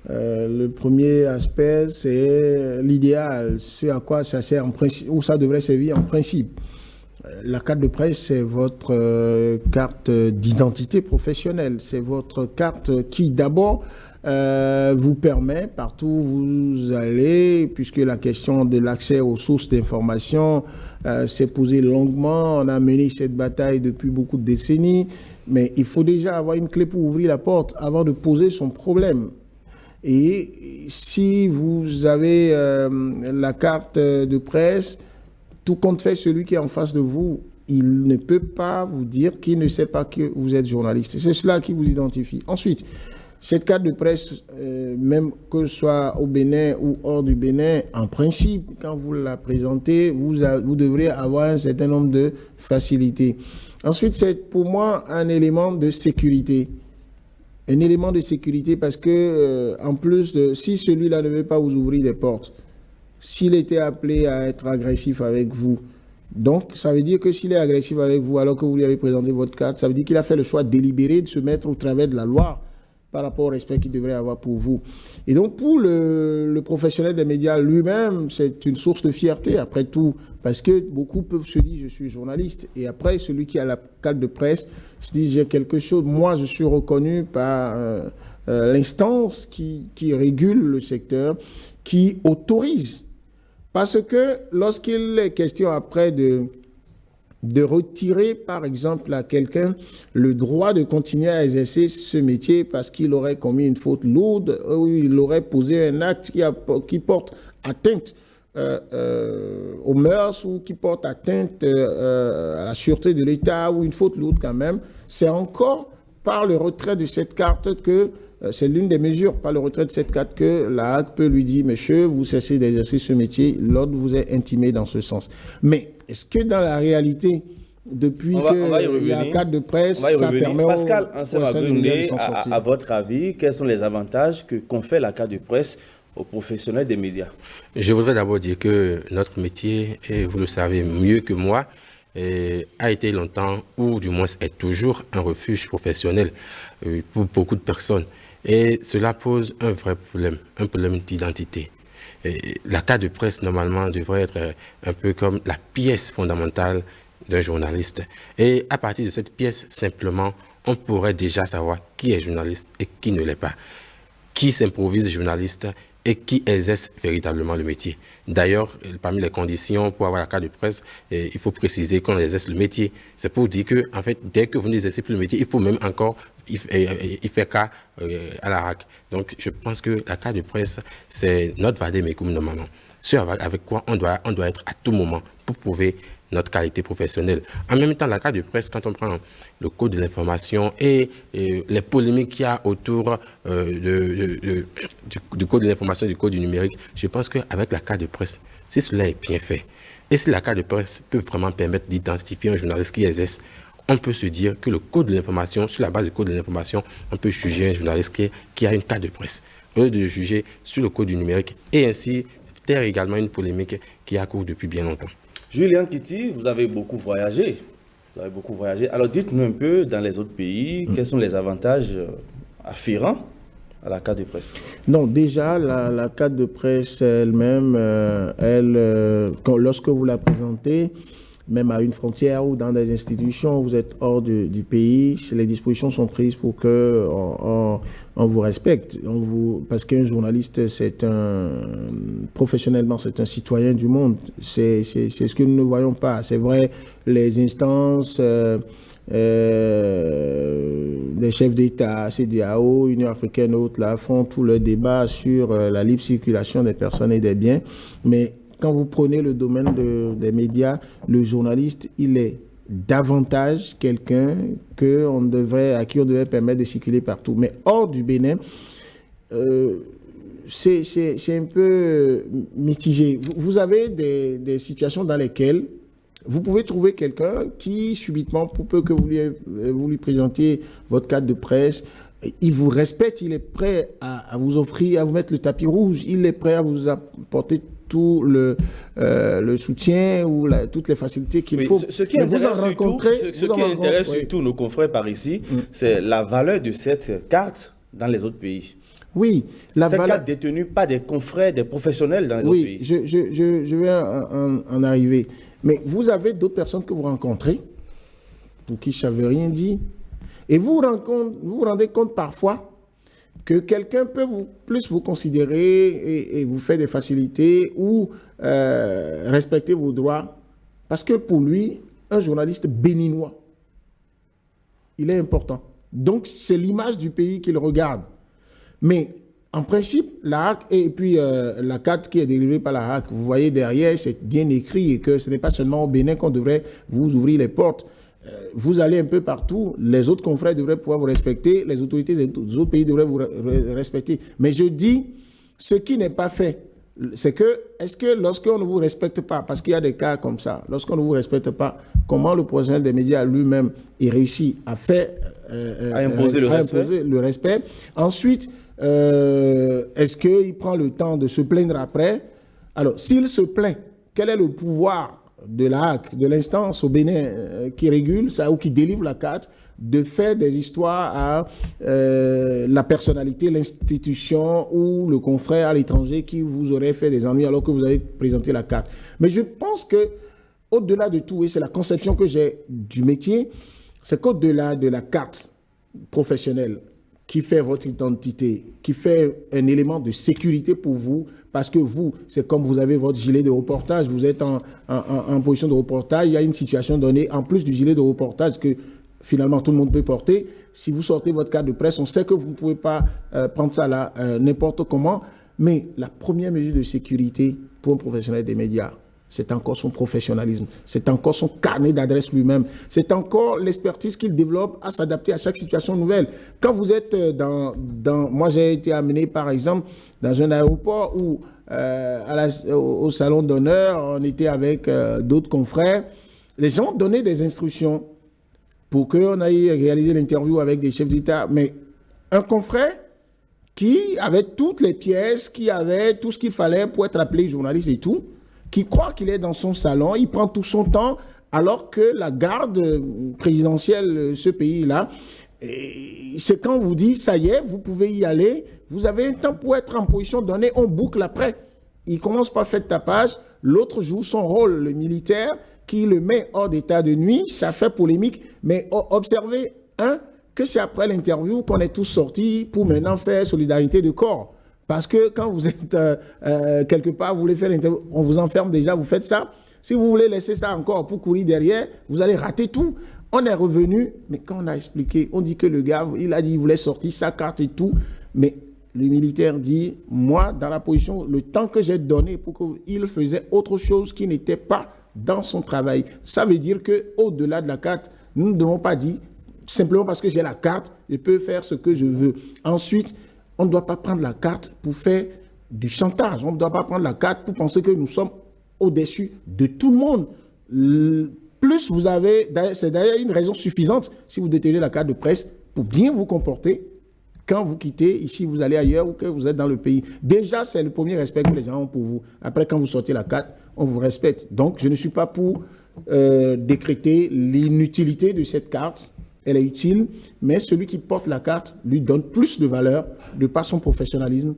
Le premier aspect, c'est l'idéal, ce à quoi ça sert en principe, ou ça devrait servir en principe. La carte de presse, c'est votre carte d'identité professionnelle. C'est votre carte qui, d'abord, vous permet, partout où vous allez, puisque la question de l'accès aux sources d'information s'est posée longuement. On a mené cette bataille depuis beaucoup de décennies, mais il faut déjà avoir une clé pour ouvrir la porte avant de poser son problème. Et si vous avez la carte de presse, tout compte fait, celui qui est en face de vous, il ne peut pas vous dire qu'il ne sait pas que vous êtes journaliste. C'est cela qui vous identifie. Ensuite, cette carte de presse, même que ce soit au Bénin ou hors du Bénin, en principe, quand vous la présentez, vous devrez avoir un certain nombre de facilités. Ensuite, c'est pour moi un élément de sécurité. Un élément de sécurité parce que, en plus de, si celui-là ne veut pas vous ouvrir des portes, s'il était appelé à être agressif avec vous, donc ça veut dire que s'il est agressif avec vous alors que vous lui avez présenté votre carte, ça veut dire qu'il a fait le choix délibéré de se mettre au travers de la loi par rapport au respect qu'il devrait avoir pour vous. Et donc pour le professionnel des médias lui-même, c'est une source de fierté après tout, parce que beaucoup peuvent se dire je suis journaliste, et après celui qui a la carte de presse se dit j'ai quelque chose, moi je suis reconnu par l'instance qui régule le secteur, qui autorise. Parce que lorsqu'il est question après de retirer, par exemple, à quelqu'un le droit de continuer à exercer ce métier parce qu'il aurait commis une faute lourde ou il aurait posé un acte qui porte atteinte aux mœurs ou qui porte atteinte à la sûreté de l'État ou une faute lourde quand même, c'est encore par le retrait de cette carte que c'est l'une des mesures, par le retrait de cette carte, que la HAC peut lui dire « Monsieur, vous cessez d'exercer ce métier, l'ordre vous est intimé dans ce sens. » Mais est-ce que dans la réalité, Depuis on va y qu'il y a un cadre de presse, on va y ça revenir. permet Pascal aux Ansema professionnels de médias de s'en Brunei, sortir. à votre avis, quels sont les avantages que confère la carte de presse aux professionnels des médias? Je voudrais d'abord dire que notre métier, et vous le savez mieux que moi, a été longtemps, ou du moins est toujours, un refuge professionnel pour beaucoup de personnes. Et cela pose un vrai problème, un problème d'identité. La carte de presse, normalement, devrait être un peu comme la pièce fondamentale d'un journaliste. Et à partir de cette pièce, simplement, on pourrait déjà savoir qui est journaliste et qui ne l'est pas. Qui s'improvise journaliste et qui exerce véritablement le métier. D'ailleurs, parmi les conditions pour avoir la carte de presse, il faut préciser qu'on exerce le métier. C'est pour dire que, en fait, dès que vous n'exercez plus le métier, il faut même encore y faire cas à la RAC. Donc, je pense que la carte de presse, c'est notre vademecum normalement. Ce avec quoi on doit être à tout moment pour prouver notre qualité professionnelle. En même temps, la carte de presse, quand on prend le code de l'information et les polémiques qu'il y a autour du code de l'information et du code du numérique, je pense qu'avec la carte de presse, si cela est bien fait, et si la carte de presse peut vraiment permettre d'identifier un journaliste qui exerce, on peut se dire que le code de l'information, sur la base du code de l'information, on peut juger un journaliste qui a une carte de presse, de juger sur le code du numérique et ainsi taire également une polémique qui a cours depuis bien longtemps. Julien Kitty, vous avez beaucoup voyagé. Alors dites-nous un peu, dans les autres pays, quels sont les avantages afférents à la carte de presse? Non, déjà, la carte de presse elle-même, lorsque vous la présentez, même à une frontière ou dans des institutions, vous êtes hors du pays, les dispositions sont prises pour que on vous respecte. Parce qu'un journaliste, professionnellement, c'est un citoyen du monde. C'est ce que nous ne voyons pas. C'est vrai, les instances, les chefs d'État, CEDEAO, Union africaine, autres, là, font tout le débat sur la libre circulation des personnes et des biens. Mais quand vous prenez le domaine des médias, le journaliste, il est davantage quelqu'un à qui on devrait permettre de circuler partout. Mais hors du Bénin, c'est un peu mitigé. Vous avez des situations dans lesquelles vous pouvez trouver quelqu'un qui, subitement, pour peu que vous lui présentiez votre carte de presse, il vous respecte, il est prêt à vous offrir, à vous mettre le tapis rouge, il est prêt à vous apporter tout le soutien ou toutes les facilités qu'il faut. Ce qui intéresse surtout nos confrères par ici, c'est la valeur de cette carte dans les autres pays. Oui. Cette carte détenue par des confrères, des professionnels dans les autres pays. Je vais en arriver. Mais vous avez d'autres personnes que vous rencontrez, pour qui je n'avais rien dit, et vous vous rendez compte parfois que quelqu'un peut plus vous considérer et vous faire des facilités ou respecter vos droits, parce que pour lui, un journaliste béninois, il est important. Donc, c'est l'image du pays qu'il regarde. Mais en principe, la HAC et puis la carte qui est dérivée par la HAC, vous voyez derrière, c'est bien écrit et que ce n'est pas seulement au Bénin qu'on devrait vous ouvrir les portes. Vous allez un peu partout, les autres confrères devraient pouvoir vous respecter, les autorités des autres pays devraient vous respecter. Mais je dis, ce qui n'est pas fait, c'est que, est-ce que lorsqu'on ne vous respecte pas, parce qu'il y a des cas comme ça, lorsqu'on ne vous respecte pas, comment le professionnel des médias lui-même il réussit à faire imposer le respect. Ensuite, est-ce qu'il prend le temps de se plaindre après? Alors, s'il se plaint, quel est le pouvoir de la HAC, de l'instance au Bénin qui régule ça ou qui délivre la carte, de faire des histoires à la personnalité, l'institution ou le confrère à l'étranger qui vous aurait fait des ennuis alors que vous avez présenté la carte? Mais je pense que au-delà de tout, et c'est la conception que j'ai du métier, c'est qu'au-delà de la carte professionnelle qui fait votre identité, qui fait un élément de sécurité pour vous, parce que vous, c'est comme vous avez votre gilet de reportage, vous êtes en position de reportage, il y a une situation donnée, en plus du gilet de reportage que finalement tout le monde peut porter. Si vous sortez votre carte de presse, on sait que vous ne pouvez pas prendre ça là n'importe comment, mais la première mesure de sécurité pour un professionnel des médias, c'est encore son professionnalisme, c'est encore son carnet d'adresse lui-même, c'est encore l'expertise qu'il développe à s'adapter à chaque situation nouvelle. Quand vous êtes moi j'ai été amené par exemple dans un aéroport où au salon d'honneur, on était avec d'autres confrères Les gens donnaient des instructions pour qu'on aille réaliser l'interview avec des chefs d'État. Mais un confrère qui avait toutes les pièces, qui avait tout ce qu'il fallait pour être appelé journaliste et tout, qui croit qu'il est dans son salon, il prend tout son temps, alors que la garde présidentielle, ce pays-là, c'est quand on vous dit, ça y est, vous pouvez y aller, vous avez un temps pour être en position donnée, on boucle après. Il commence par faire tapage, l'autre joue son rôle, le militaire, qui le met hors d'état de nuit, ça fait polémique, mais observez, que c'est après l'interview qu'on est tous sortis pour maintenant faire solidarité de corps. Parce que quand vous êtes quelque part, vous voulez faire l'interview, on vous enferme déjà, vous faites ça. Si vous voulez laisser ça encore pour courir derrière, vous allez rater tout. On est revenu, mais quand on a expliqué, on dit que le gars, il a dit qu'il voulait sortir sa carte et tout, mais le militaire dit, moi, dans la position, le temps que j'ai donné pour qu'il faisait autre chose qui n'était pas dans son travail. Ça veut dire qu'au-delà de la carte, nous ne devons pas dire, simplement parce que j'ai la carte, je peux faire ce que je veux. Ensuite, on ne doit pas prendre la carte pour faire du chantage. On ne doit pas prendre la carte pour penser que nous sommes au-dessus de tout le monde. Plus vous avez, c'est d'ailleurs une raison suffisante, si vous détenez la carte de presse, pour bien vous comporter quand vous quittez, ici vous allez ailleurs ou que vous êtes dans le pays. Déjà, c'est le premier respect que les gens ont pour vous. Après, quand vous sortez la carte, on vous respecte. Donc, je ne suis pas pour décréter l'inutilité de cette carte. Elle est utile, mais celui qui porte la carte lui donne plus de valeur de par son professionnalisme,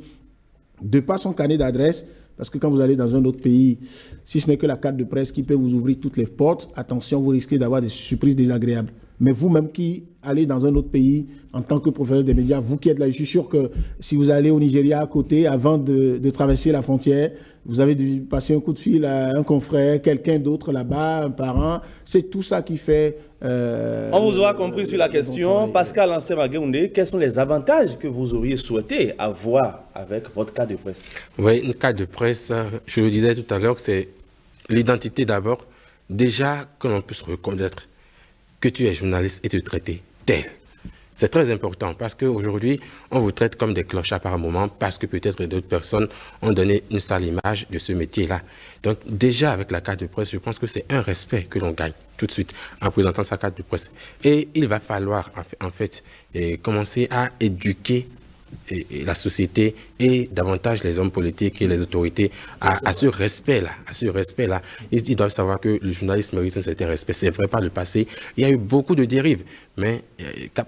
de par son carnet d'adresse, parce que quand vous allez dans un autre pays, si ce n'est que la carte de presse qui peut vous ouvrir toutes les portes, attention, vous risquez d'avoir des surprises désagréables. Mais vous-même qui allez dans un autre pays, en tant que professionnel des médias, vous qui êtes là, je suis sûr que si vous allez au Nigeria à côté, avant de traverser la frontière, vous avez dû passer un coup de fil à un confrère, quelqu'un d'autre là-bas, un parent. C'est tout ça qui fait... On vous aura compris sur la question. Pascal Ansemageoundé, quels sont les avantages que vous auriez souhaité avoir avec votre carte de presse? Oui, une carte de presse, je le disais tout à l'heure, c'est l'identité d'abord. Déjà, que l'on puisse reconnaître que tu es journaliste et te traiter tel. C'est très important parce qu'aujourd'hui, on vous traite comme des clochards par un moment parce que peut-être d'autres personnes ont donné une sale image de ce métier-là. Donc déjà, avec la carte de presse, je pense que c'est un respect que l'on gagne tout de suite en présentant sa carte de presse. Et il va falloir en fait commencer à éduquer la société et davantage les hommes politiques et les autorités à ce respect-là. Ils doivent savoir que le journaliste mérite un certain respect. C'est vrai, par le passé, il y a eu beaucoup de dérives, mais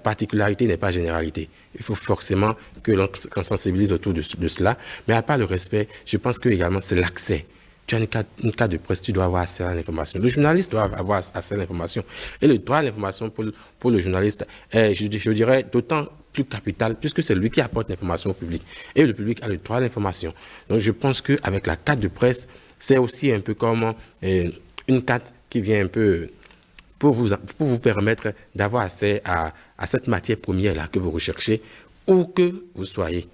particularité n'est pas généralité. Il faut forcément qu'on sensibilise autour de cela. Mais à part le respect, je pense que également c'est l'accès. Tu as une carte de presse, tu dois avoir accès à l'information. Le journaliste doit avoir accès à l'information. Et le droit à l'information pour le journaliste est, je dirais, d'autant plus capital, puisque c'est lui qui apporte l'information au public. Et le public a le droit à l'information. Donc je pense qu'avec la carte de presse, c'est aussi un peu comme une carte qui vient un peu pour vous permettre d'avoir accès à cette matière première-là que vous recherchez, où que vous soyez,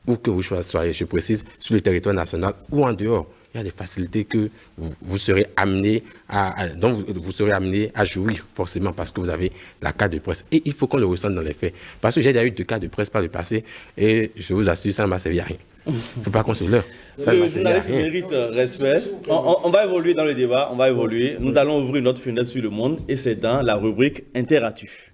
je précise, sur le territoire national ou en dehors. Il y a des facilités que vous serez amené dont vous serez amené à jouir forcément parce que vous avez la carte de presse. Et il faut qu'on le ressente dans les faits. Parce que j'ai déjà eu 2 cartes de presse par le passé et je vous assure, ça ne m'a servi à rien. Il ne faut pas qu'on se leurre. Ça le journaliste mérite respect. On va évoluer dans le débat, on va évoluer. Nous allons ouvrir notre fenêtre sur le monde et c'est dans la rubrique Interactu.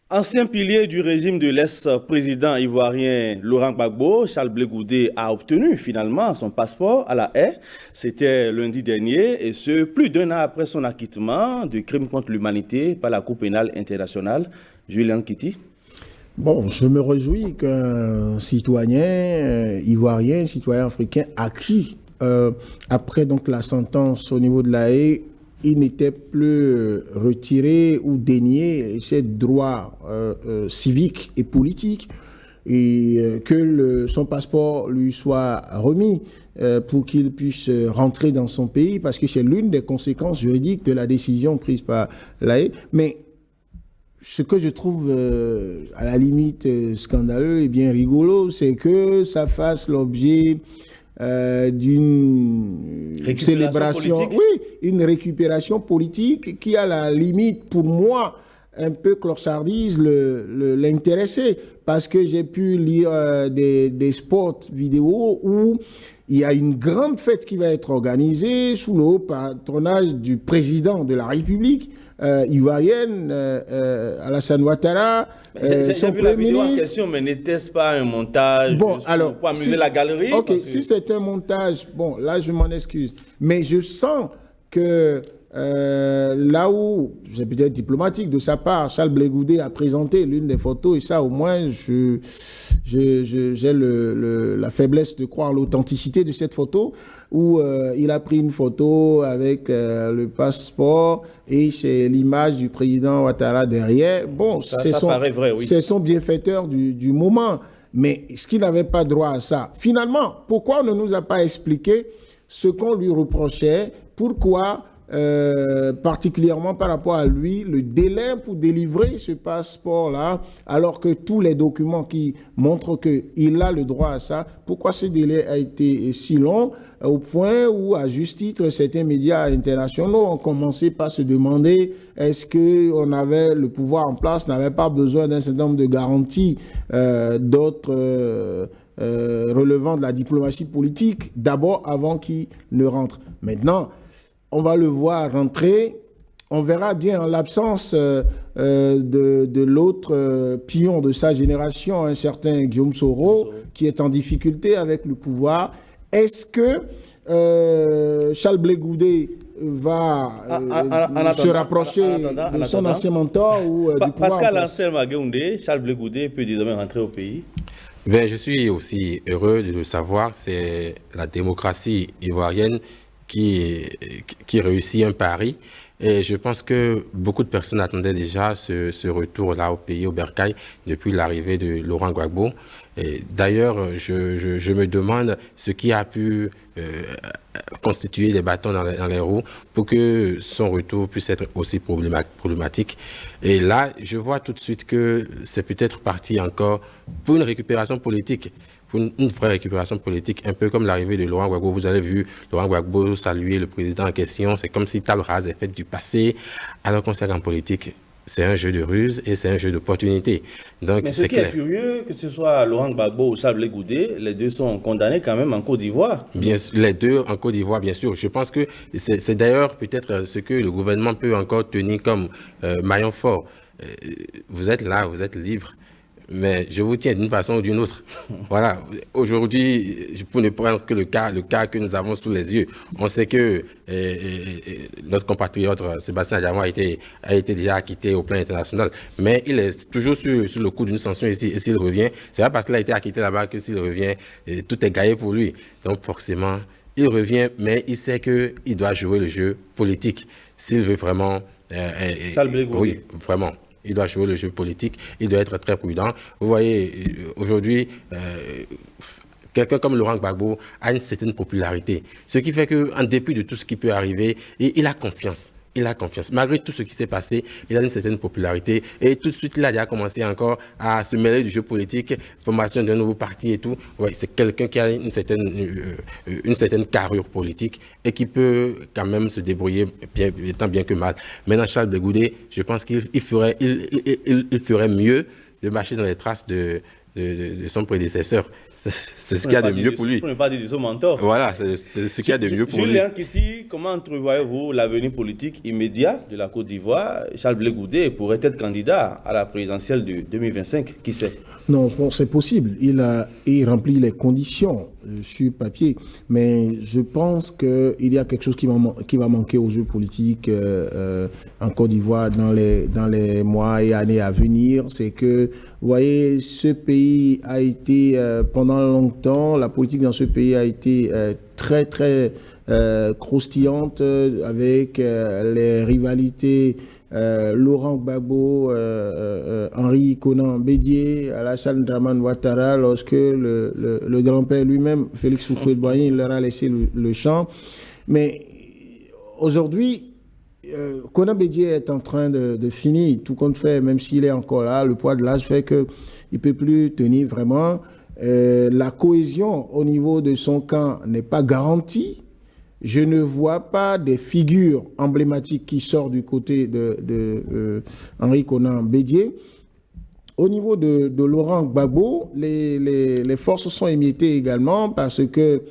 Ancien pilier du régime de l'ex-président ivoirien Laurent Gbagbo, Charles Blé Goudé a obtenu finalement son passeport à La Haye. C'était lundi dernier et ce, plus d'1 an après son acquittement de crimes contre l'humanité par la Cour pénale internationale. Julien Kitty. Bon, je me réjouis qu'un citoyen ivoirien, citoyen africain acquis après donc la sentence au niveau de La Haye, il n'était plus retiré ou dénié ses droits civiques et politiques et que son passeport lui soit remis pour qu'il puisse rentrer dans son pays parce que c'est l'une des conséquences juridiques de la décision prise par La Haye. Mais ce que je trouve à la limite scandaleux et bien rigolo, c'est que ça fasse l'objet d'une célébration, politique. Oui, une récupération politique qui, à la limite, pour moi, un peu clochardise l'intéressé, parce que j'ai pu lire des spots vidéo où il y a une grande fête qui va être organisée sous le haut patronage du président de la République ivoirienne, Alassane Ouattara, son premier ministre. En question, mais n'était-ce pas un montage pour amuser la galerie? Ok, si c'est un montage, bon, là je m'en excuse. Mais je sens que là où, c'est peut-être diplomatique de sa part, Charles Blé Goudé a présenté l'une des photos, et ça au moins j'ai la faiblesse de croire l'authenticité de cette photo, où il a pris une photo avec le passeport et c'est l'image du président Ouattara derrière. Bon, ça paraît vrai, oui. C'est son bienfaiteur du moment, mais est-ce qu'il n'avait pas droit à ça? Finalement, pourquoi on ne nous a pas expliqué ce qu'on lui reprochait? Pourquoi particulièrement par rapport à lui, le délai pour délivrer ce passeport-là, alors que tous les documents qui montrent qu'il a le droit à ça, pourquoi ce délai a été si long, au point où, à juste titre, certains médias internationaux ont commencé par se demander est-ce qu'on avait le pouvoir en place, n'avait pas besoin d'un certain nombre de garanties, d'autres relevant de la diplomatie politique, d'abord avant qu'il ne rentre. Maintenant, on va le voir rentrer. On verra bien en l'absence de l'autre pion de sa génération, un certain Guillaume Soro, qui est en difficulté avec le pouvoir. Est-ce que Charles Blé Goudé va se rapprocher de son ancien mentor ou du pouvoir? Pascal Ansel Magoundé, Charles Blé Goudé peut désormais rentrer au pays? Ben, je suis aussi heureux de le savoir. C'est la démocratie ivoirienne qui réussit un pari. Et je pense que beaucoup de personnes attendaient déjà ce retour-là au pays, au bercail, depuis l'arrivée de Laurent Gbagbo. D'ailleurs, je me demande ce qui a pu constituer des bâtons dans les roues pour que son retour puisse être aussi problématique. Et là, je vois tout de suite que c'est peut-être parti encore pour une récupération politique. Pour une vraie récupération politique, un peu comme l'arrivée de Laurent Gbagbo. Vous avez vu Laurent Gbagbo saluer le président en question. C'est comme si table rase est faite du passé. Alors qu'on sait qu'en politique, c'est un jeu de ruse et c'est un jeu d'opportunité. Donc, mais ce qui est curieux, que ce soit Laurent Gbagbo ou Charles Blé Goudé, les deux sont condamnés quand même en Côte d'Ivoire. Bien, les deux en Côte d'Ivoire, bien sûr. Je pense que c'est d'ailleurs peut-être ce que le gouvernement peut encore tenir comme maillon fort. Vous êtes là, vous êtes libre. Mais je vous tiens d'une façon ou d'une autre. Voilà. Aujourd'hui, pour ne prendre que le cas que nous avons sous les yeux, on sait que notre compatriote Sébastien Adjamou a été déjà acquitté au plan international. Mais il est toujours sur le coup d'une sanction ici. Et s'il revient, c'est pas parce qu'il a été acquitté là-bas que s'il revient, tout est gagné pour lui. Donc forcément, il revient, mais il sait qu'il doit jouer le jeu politique. S'il veut vraiment... oui, vraiment. Il doit jouer le jeu politique, il doit être très prudent. Vous voyez, aujourd'hui, quelqu'un comme Laurent Gbagbo a une certaine popularité. Ce qui fait qu'en dépit de tout ce qui peut arriver, il a confiance. Il a confiance. Malgré tout ce qui s'est passé, il a une certaine popularité. Et tout de suite, il a déjà commencé encore à se mêler du jeu politique, formation d'un nouveau parti et tout. Ouais, c'est quelqu'un qui a une certaine carrure politique et qui peut quand même se débrouiller tant bien que mal. Maintenant, Charles Blé Goudé, je pense qu'il ferait mieux de marcher dans les traces de son prédécesseur. C'est ce qu'il y a de mieux pour lui. Pour ne pas dire de son mentor. Voilà, c'est ce qu'il y a de mieux pour lui. Julien Kiti, comment entrevoyez-vous l'avenir politique immédiat de la Côte d'Ivoire? Charles Blé Goudé pourrait être candidat à la présidentielle de 2025, qui sait? Non, bon, c'est possible. Il remplit les conditions sur papier, mais je pense qu'il y a quelque chose qui va manquer aux jeux politiques en Côte d'Ivoire dans les mois et années à venir. C'est que, vous voyez, ce pays a été, pendant longtemps, la politique dans ce pays a été très, très croustillante avec les rivalités Laurent Gbagbo, Henri Konan Bédié, Alassane Dramane Ouattara, lorsque le grand-père lui-même, Félix Houphouët-Boigny, leur a laissé le champ. Mais aujourd'hui, Konan Bédié est en train de finir, tout compte fait, même s'il est encore là, le poids de l'âge fait qu'il ne peut plus tenir vraiment. La cohésion au niveau de son camp n'est pas garantie. je ne vois pas des figures emblématiques qui sortent du côté de Henri Konan Bédié. Au niveau de Laurent Gbagbo, les forces sont émiettées également parce que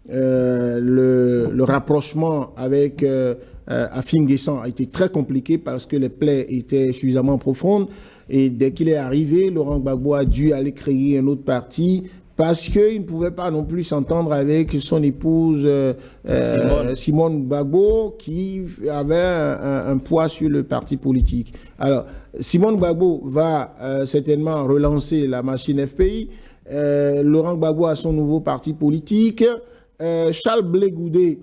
le rapprochement avec Afin Guessan a été très compliqué parce que les plaies étaient suffisamment profondes. Et dès qu'il est arrivé, Laurent Gbagbo a dû aller créer un autre parti parce qu'il ne pouvait pas non plus s'entendre avec son épouse Simone Gbagbo, qui avait un poids sur le parti politique. Alors, Simone Gbagbo va certainement relancer la machine FPI. Laurent Gbagbo a son nouveau parti politique. Charles Blé Goudé,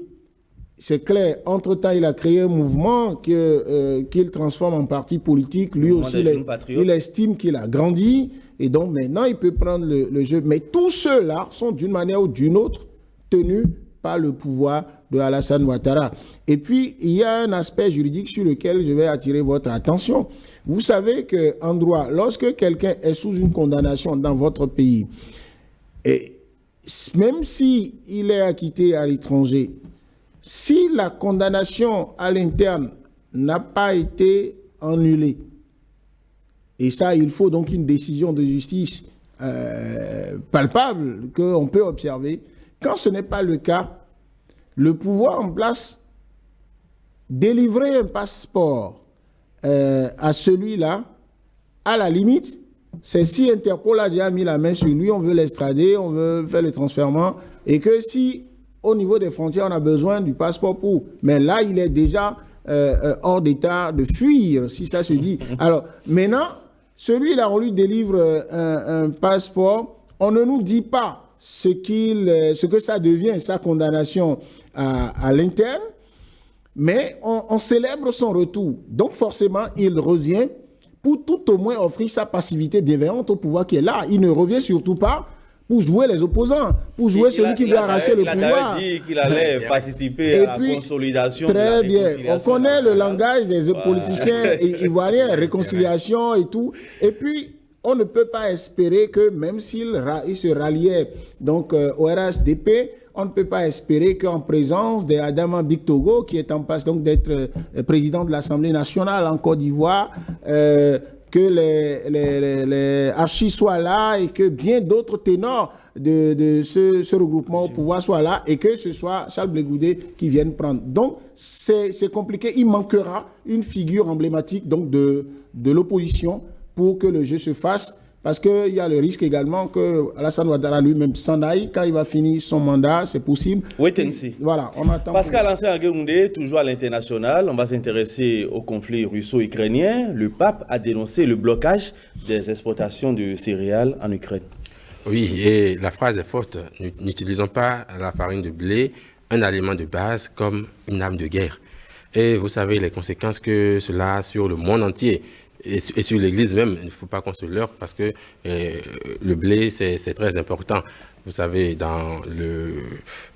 c'est clair, entre-temps, il a créé un mouvement qu'il transforme en parti politique. Lui aussi, il estime qu'il a grandi. Et donc, maintenant, il peut prendre le jeu. Mais tous ceux-là sont, d'une manière ou d'une autre, tenus par le pouvoir de Alassane Ouattara. Et puis, il y a un aspect juridique sur lequel je vais attirer votre attention. Vous savez qu'en droit, lorsque quelqu'un est sous une condamnation dans votre pays, et même s'il est acquitté à l'étranger, si la condamnation à l'interne n'a pas été annulée, et ça, il faut donc une décision de justice palpable qu'on peut observer. Quand ce n'est pas le cas, le pouvoir en place, délivrer un passeport à celui-là, à la limite, c'est si Interpol a déjà mis la main sur lui, on veut l'extrader, on veut faire le transfèrement, et que si au niveau des frontières, on a besoin du passeport pour. Mais là, il est déjà hors d'état de fuir, si ça se dit. Alors, maintenant, celui-là, on lui délivre un passeport. On ne nous dit pas ce que ça devient, sa condamnation à l'interne, mais on célèbre son retour. Donc, forcément, il revient pour tout au moins offrir sa passivité bienveillante au pouvoir qui est là. Il ne revient surtout pas pour jouer les opposants, pour jouer celui qui veut arracher le pouvoir. Il a dit qu'il allait participer à la consolidation de la réconciliation. Très bien. On connaît le langage des politiciens ivoiriens, réconciliation et tout. Et puis, on ne peut pas espérer que même s'il se ralliait donc, au RHDP, on ne peut pas espérer qu'en présence d'Adama Bictogo, qui est en passe donc d'être président de l'Assemblée nationale en Côte d'Ivoire, que les archis soient là et que bien d'autres ténors de ce regroupement au pouvoir soient là et que ce soit Charles Blé Goudé qui vienne prendre. Donc, c'est compliqué. Il manquera une figure emblématique donc, de l'opposition pour que le jeu se fasse. Parce qu'il y a le risque également que Alassane Ouattara lui-même s'en aille quand il va finir son mandat, c'est possible. Wait and see. Voilà, on attend. Pascal Ansé-Nguémoundé, toujours à l'international, on va s'intéresser au conflit russo-ukrainien. Le pape a dénoncé le blocage des exportations de céréales en Ukraine. Oui, et la phrase est forte. N'utilisons pas la farine de blé, un aliment de base, comme une arme de guerre. Et vous savez les conséquences que cela a sur le monde entier. Et sur l'Église même, il ne faut pas qu'on se leurre parce que le blé, c'est très important. Vous savez, dans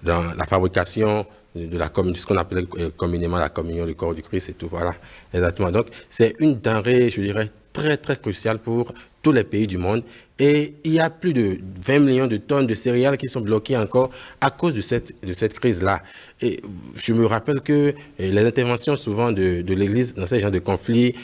la fabrication de ce qu'on appelle communément la communion du corps du Christ et tout, voilà, exactement. Donc, c'est une denrée, je dirais, très, très cruciale pour tous les pays du monde. Et il y a plus de 20 millions de tonnes de céréales qui sont bloquées encore à cause de cette crise-là. Et je me rappelle que les interventions souvent de l'Église dans ce genre de conflits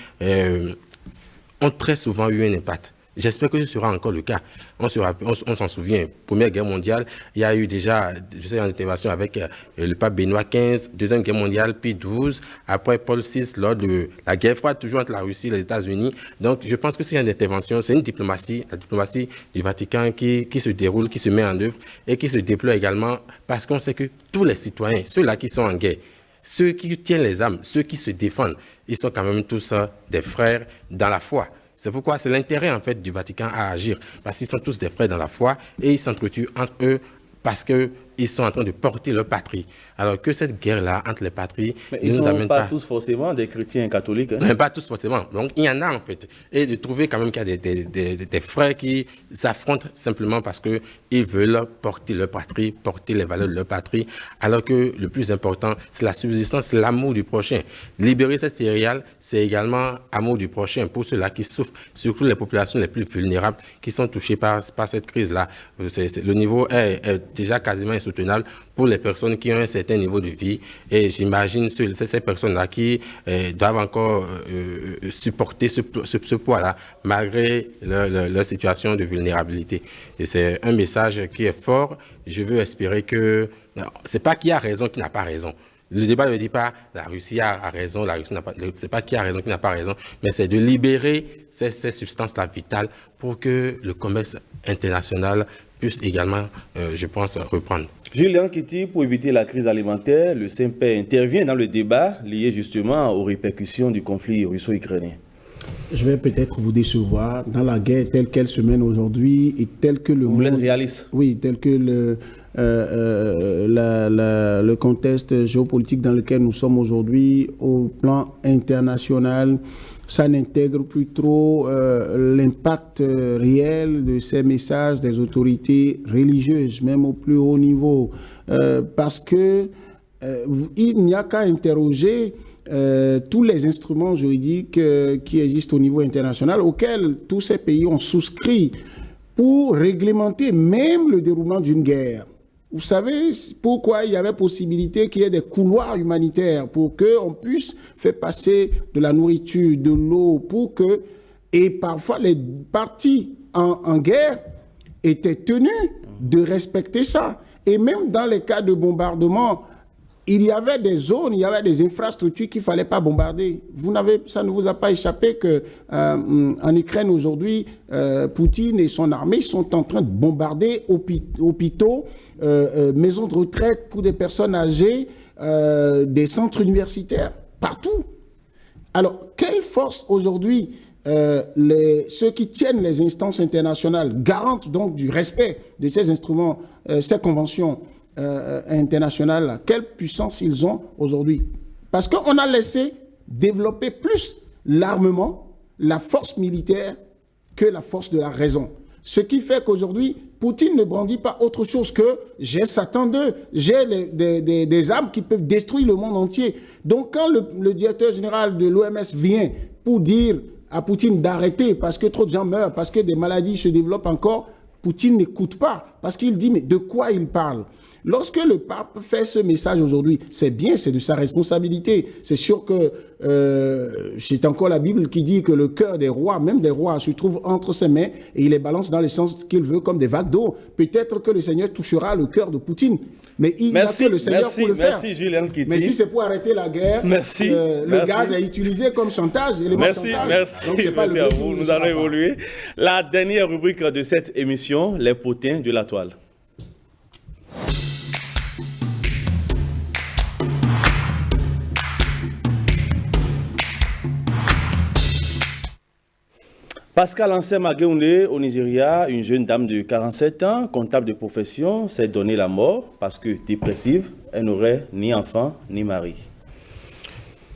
ont très souvent eu un impact. J'espère que ce sera encore le cas. On s'en souvient, Première Guerre mondiale, il y a eu déjà, je sais, une intervention avec le pape Benoît XV, Deuxième Guerre mondiale, puis XII, après Paul VI, lors de la guerre froide, toujours entre la Russie et les États-Unis. Donc, je pense que c'est une intervention, c'est une diplomatie, la diplomatie du Vatican qui se déroule, qui se met en œuvre et qui se déploie également parce qu'on sait que tous les citoyens, ceux-là qui sont en guerre, ceux qui tiennent les armes, ceux qui se défendent, ils sont quand même tous des frères dans la foi. C'est pourquoi c'est l'intérêt en fait du Vatican à agir, parce qu'ils sont tous des frères dans la foi et ils s'entretuent entre eux parce qu'ils sont en train de porter leur patrie. Alors que cette guerre-là entre les patries ne nous amène pas tous forcément des chrétiens catholiques. Hein? Mais pas tous forcément. Donc il y en a en fait. Et de trouver quand même qu'il y a des frères qui s'affrontent simplement parce qu'ils veulent porter leur patrie, porter les valeurs de leur patrie, alors que le plus important, c'est la subsistance, c'est l'amour du prochain. Libérer cette céréale, c'est également amour du prochain pour ceux-là qui souffrent, surtout les populations les plus vulnérables qui sont touchées par cette crise-là. Le niveau est déjà quasiment insuffisant insoutenable pour les personnes qui ont un certain niveau de vie. Et j'imagine ces personnes-là qui doivent encore supporter ce poids-là, malgré leur situation de vulnérabilité. Et c'est un message qui est fort. Je veux espérer que... C'est pas qui a raison, qui n'a pas raison. Le débat ne dit pas la Russie a raison, la Russie n'a pas... C'est pas qui a raison, qui n'a pas raison, mais c'est de libérer ces substances-là vitales pour que le commerce international puisse également, je pense, reprendre. Julien Kitty, pour éviter la crise alimentaire, le CNP intervient dans le débat lié justement aux répercussions du conflit russo-ukrainien. Je vais peut-être vous décevoir dans la guerre telle qu'elle se mène aujourd'hui et telle que le Vous l'êtes réaliste. Oui, tel que le contexte géopolitique dans lequel nous sommes aujourd'hui au plan international, ça n'intègre plus trop l'impact réel de ces messages des autorités religieuses, même au plus haut niveau, parce que il n'y a qu'à interroger tous les instruments juridiques qui existent au niveau international, auxquels tous ces pays ont souscrit pour réglementer même le déroulement d'une guerre. Vous savez pourquoi il y avait possibilité qu'il y ait des couloirs humanitaires pour qu'on puisse faire passer de la nourriture, de l'eau, pour que... Et parfois, les partis en guerre étaient tenus de respecter ça. Et même dans les cas de bombardement, il y avait des zones, il y avait des infrastructures qu'il ne fallait pas bombarder. Ça ne vous a pas échappé qu'en Ukraine aujourd'hui, Poutine et son armée sont en train de bombarder hôpitaux, maisons de retraite pour des personnes âgées, des centres universitaires, partout. Alors, quelle force aujourd'hui ceux qui tiennent les instances internationales, garantes donc du respect de ces instruments, ces conventions internationales, quelle puissance ils ont aujourd'hui? Parce qu'on a laissé développer plus l'armement, la force militaire, que la force de la raison. Ce qui fait qu'aujourd'hui, Poutine ne brandit pas autre chose que « j'ai Satan 2, j'ai des armes qui peuvent détruire le monde entier ». Donc quand le directeur général de l'OMS vient pour dire à Poutine d'arrêter parce que trop de gens meurent, parce que des maladies se développent encore, Poutine n'écoute pas parce qu'il dit « mais de quoi il parle ?» Lorsque le pape fait ce message aujourd'hui, c'est bien, c'est de sa responsabilité. C'est sûr que c'est encore la Bible qui dit que le cœur des rois, même des rois, se trouve entre ses mains et il les balance dans le sens qu'il veut comme des vagues d'eau. Peut-être que le Seigneur touchera le cœur de Poutine, mais il n'y a que le Seigneur pour le faire. Merci Julien Kitty. Mais si c'est pour arrêter la guerre, le gaz est utilisé comme chantage. Merci à vous. Nous allons évoluer. La dernière rubrique de cette émission, les potins de la toile. Pascal Ansem Ageounde, au Nigeria, une jeune dame de 47 ans, comptable de profession, s'est donné la mort parce que dépressive, elle n'aurait ni enfant ni mari.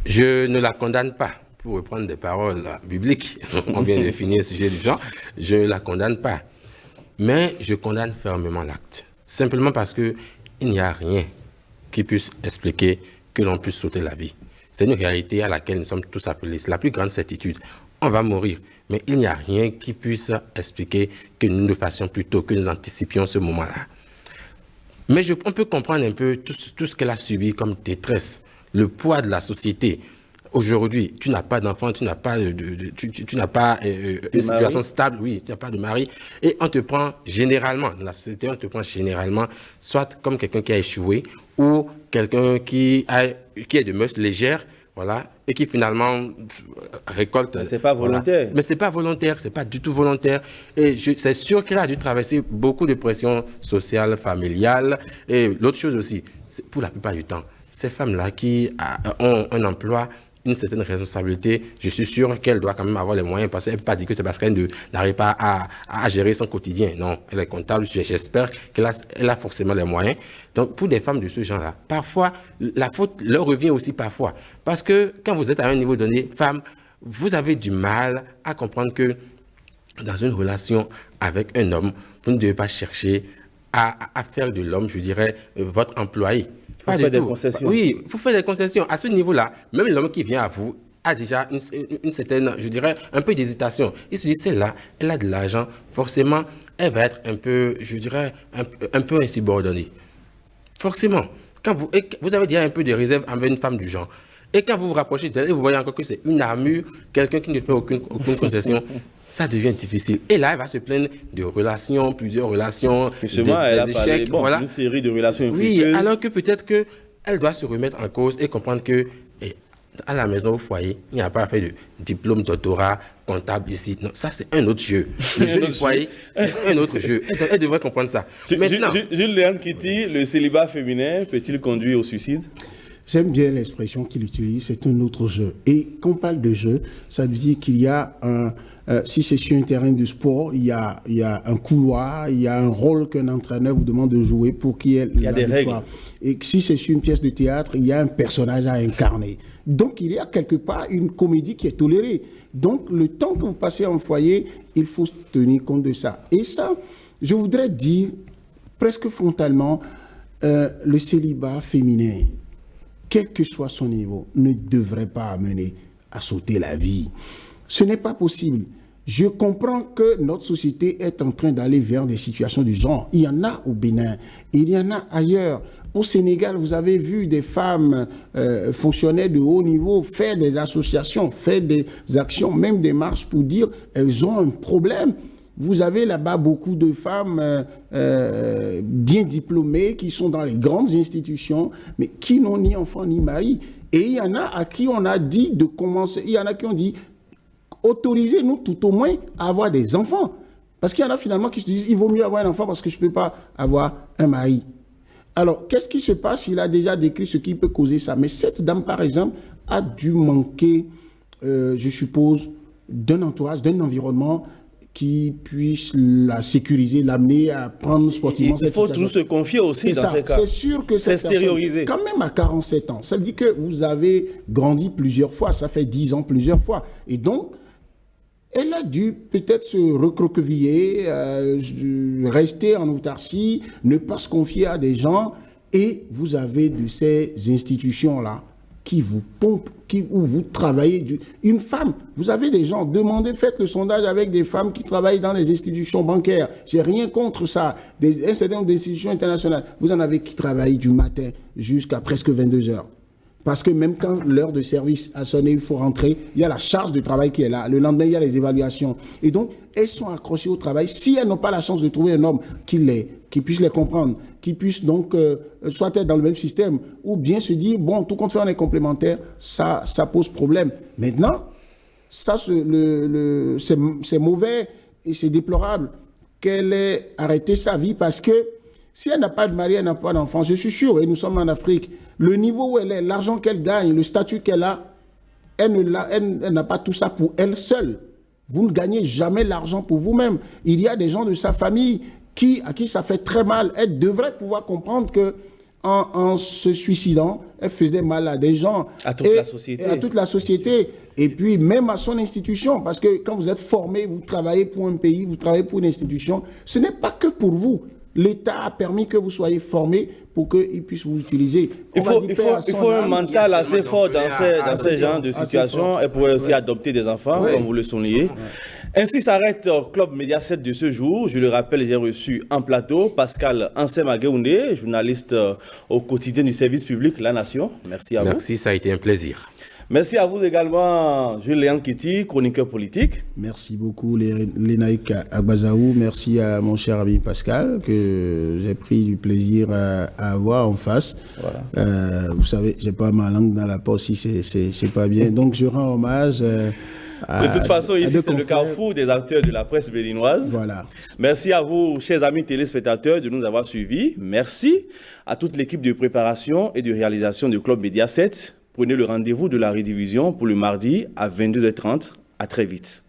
Je ne la condamne pas, pour reprendre des paroles bibliques. On vient de finir le sujet du genre. Je ne la condamne pas, mais je condamne fermement l'acte. Simplement parce qu'il n'y a rien qui puisse expliquer que l'on puisse sauter la vie. C'est une réalité à laquelle nous sommes tous appelés. C'est la plus grande certitude. On va mourir. Mais il n'y a rien qui puisse expliquer que nous le fassions plus tôt, que nous anticipions ce moment-là. Mais on peut comprendre un peu tout ce qu'elle a subi comme détresse, le poids de la société. Aujourd'hui, tu n'as pas d'enfant, tu n'as pas, une situation stable, oui, tu n'as pas de mari. Et on te prend généralement, dans la société, on te prend généralement, soit comme quelqu'un qui a échoué, ou quelqu'un qui est de mœurs légères, voilà, et qui finalement récolte... Mais c'est pas volontaire. Voilà. Mais c'est pas volontaire, c'est pas du tout volontaire. Et c'est sûr qu'elle a dû traverser beaucoup de pression sociale, familiale. Et l'autre chose aussi, pour la plupart du temps, ces femmes-là qui ont un emploi, une certaine responsabilité, je suis sûr qu'elle doit quand même avoir les moyens, parce qu'elle ne peut pas dire que c'est parce qu'elle n'arrive pas à gérer son quotidien. Non, elle est comptable, j'espère qu'elle a forcément les moyens. Donc, pour des femmes de ce genre-là, parfois, la faute leur revient aussi parfois. Parce que quand vous êtes à un niveau donné, femme, vous avez du mal à comprendre que dans une relation avec un homme, vous ne devez pas chercher à faire de l'homme, je dirais, votre employé. Il faut faire des concessions. Oui, il faut faire des concessions. À ce niveau-là, même l'homme qui vient à vous a déjà une certaine, je dirais, un peu d'hésitation. Il se dit, celle-là, elle a de l'argent, forcément, elle va être un peu, je dirais, un peu insubordonnée. Forcément. Quand vous avez déjà un peu de réserve envers une femme du genre. Et quand vous vous rapprochez d'elle et vous voyez encore que c'est une armure, quelqu'un qui ne fait aucune concession, ça devient difficile. Et là, elle va se plaindre de relations, plusieurs relations, Justement, elle a parlé voilà. d'une série de relations infructueuses. Oui, infructueuses. alors que peut-être qu'elle doit se remettre en cause et comprendre que à la maison, au foyer, il n'y a pas fait de diplôme, doctorat, comptable ici. Non, ça, c'est un autre jeu. Le jeu du foyer, c'est un autre jeu. Elle devrait comprendre ça. Maintenant, Jules-Léon Kitty, le célibat féminin peut-il conduire au suicide? J'aime bien l'expression qu'il utilise, c'est un autre jeu. Et quand on parle de jeu, ça veut dire qu'il y a un... si c'est sur un terrain de sport, il y a un couloir, il y a un rôle qu'un entraîneur vous demande de jouer pour qu'il y ait la des victoire. Règles. Et si c'est sur une pièce de théâtre, il y a un personnage à incarner. Donc, il y a quelque part une comédie qui est tolérée. Donc, le temps que vous passez en foyer, il faut tenir compte de ça. Et ça, je voudrais dire presque frontalement, le célibat féminin, quel que soit son niveau, ne devrait pas amener à sauter la vie. Ce n'est pas possible. Je comprends que notre société est en train d'aller vers des situations du genre. Il y en a au Bénin, il y en a ailleurs. Au Sénégal, vous avez vu des femmes fonctionnaires de haut niveau faire des associations, faire des actions, même des marches pour dire qu'elles ont un problème. Vous avez là-bas beaucoup de femmes bien diplômées qui sont dans les grandes institutions, mais qui n'ont ni enfant ni mari. Et il y en a à qui on a dit de commencer, il y en a qui ont dit autorisez-nous tout au moins à avoir des enfants. Parce qu'il y en a finalement qui se disent il vaut mieux avoir un enfant parce que je ne peux pas avoir un mari. Alors, qu'est-ce qui se passe? Il a déjà décrit ce qui peut causer ça. Mais cette dame, par exemple, a dû manquer, je suppose, d'un entourage, d'un environnement qui puisse la sécuriser, l'amener à prendre sportivement cette situation. Il faut toujours se confier aussi dans ces cas. C'est sûr que c'est stérilisé. Quand même à 47 ans, ça veut dire que vous avez grandi plusieurs fois, ça fait 10 ans plusieurs fois. Et donc, elle a dû peut-être se recroqueviller, rester en autarcie, ne pas se confier à des gens. Et vous avez de ces institutions-là qui vous pompent, où vous travaillez. Une femme, vous avez des gens, demandez, faites le sondage avec des femmes qui travaillent dans les institutions bancaires. J'ai rien contre ça. Un certain nombre d'institutions internationales. Vous en avez qui travaillent du matin jusqu'à presque 22 heures. Parce que même quand l'heure de service a sonné, il faut rentrer, il y a la charge de travail qui est là. Le lendemain, il y a les évaluations. Et donc, elles sont accrochées au travail. Si elles n'ont pas la chance de trouver un homme qui puisse les comprendre, qui puisse donc soit être dans le même système, ou bien se dire, bon, tout compte fait, on est complémentaires, ça pose problème. Maintenant, ça, c'est mauvais et c'est déplorable qu'elle ait arrêté sa vie parce que si elle n'a pas de mari, elle n'a pas d'enfant, je suis sûr, et nous sommes en Afrique, le niveau où elle est, l'argent qu'elle gagne, le statut qu'elle a, elle n'a pas tout ça pour elle seule. Vous ne gagnez jamais l'argent pour vous-même. Il y a des gens de sa famille à qui ça fait très mal. Elle devrait pouvoir comprendre que en se suicidant, elle faisait mal à des gens. À toute la société. À toute la société. Et puis même à son institution. Parce que quand vous êtes formé, vous travaillez pour un pays, vous travaillez pour une institution, ce n'est pas que pour vous. L'État a permis que vous soyez formé pour qu'il puisse vous utiliser. Il faut un mental assez fort dans ces genres de situations et pour aussi adopter des enfants, comme vous le soulignez. Ainsi s'arrête Club Média 7 de ce jour. Je le rappelle, j'ai reçu en plateau Pascal Ansem-Agueoundé, journaliste au quotidien du service public La Nation. Merci à vous. Merci, ça a été un plaisir. Merci à vous également, Jules-Léon Kitty, chroniqueur politique. Merci beaucoup, Lénaïk Agbazaou. Merci à mon cher ami Pascal, que j'ai pris du plaisir à avoir en face. Voilà. Vous savez, j'ai pas ma langue dans la poche si c'est pas bien. Donc, je rends hommage. De toute façon, ici, c'est le carrefour des acteurs de la presse béninoise. Voilà. Merci à vous, chers amis téléspectateurs, de nous avoir suivis. Merci à toute l'équipe de préparation et de réalisation du Club Média 7. Prenez le rendez-vous de la rediffusion pour le mardi à 22h30. À très vite.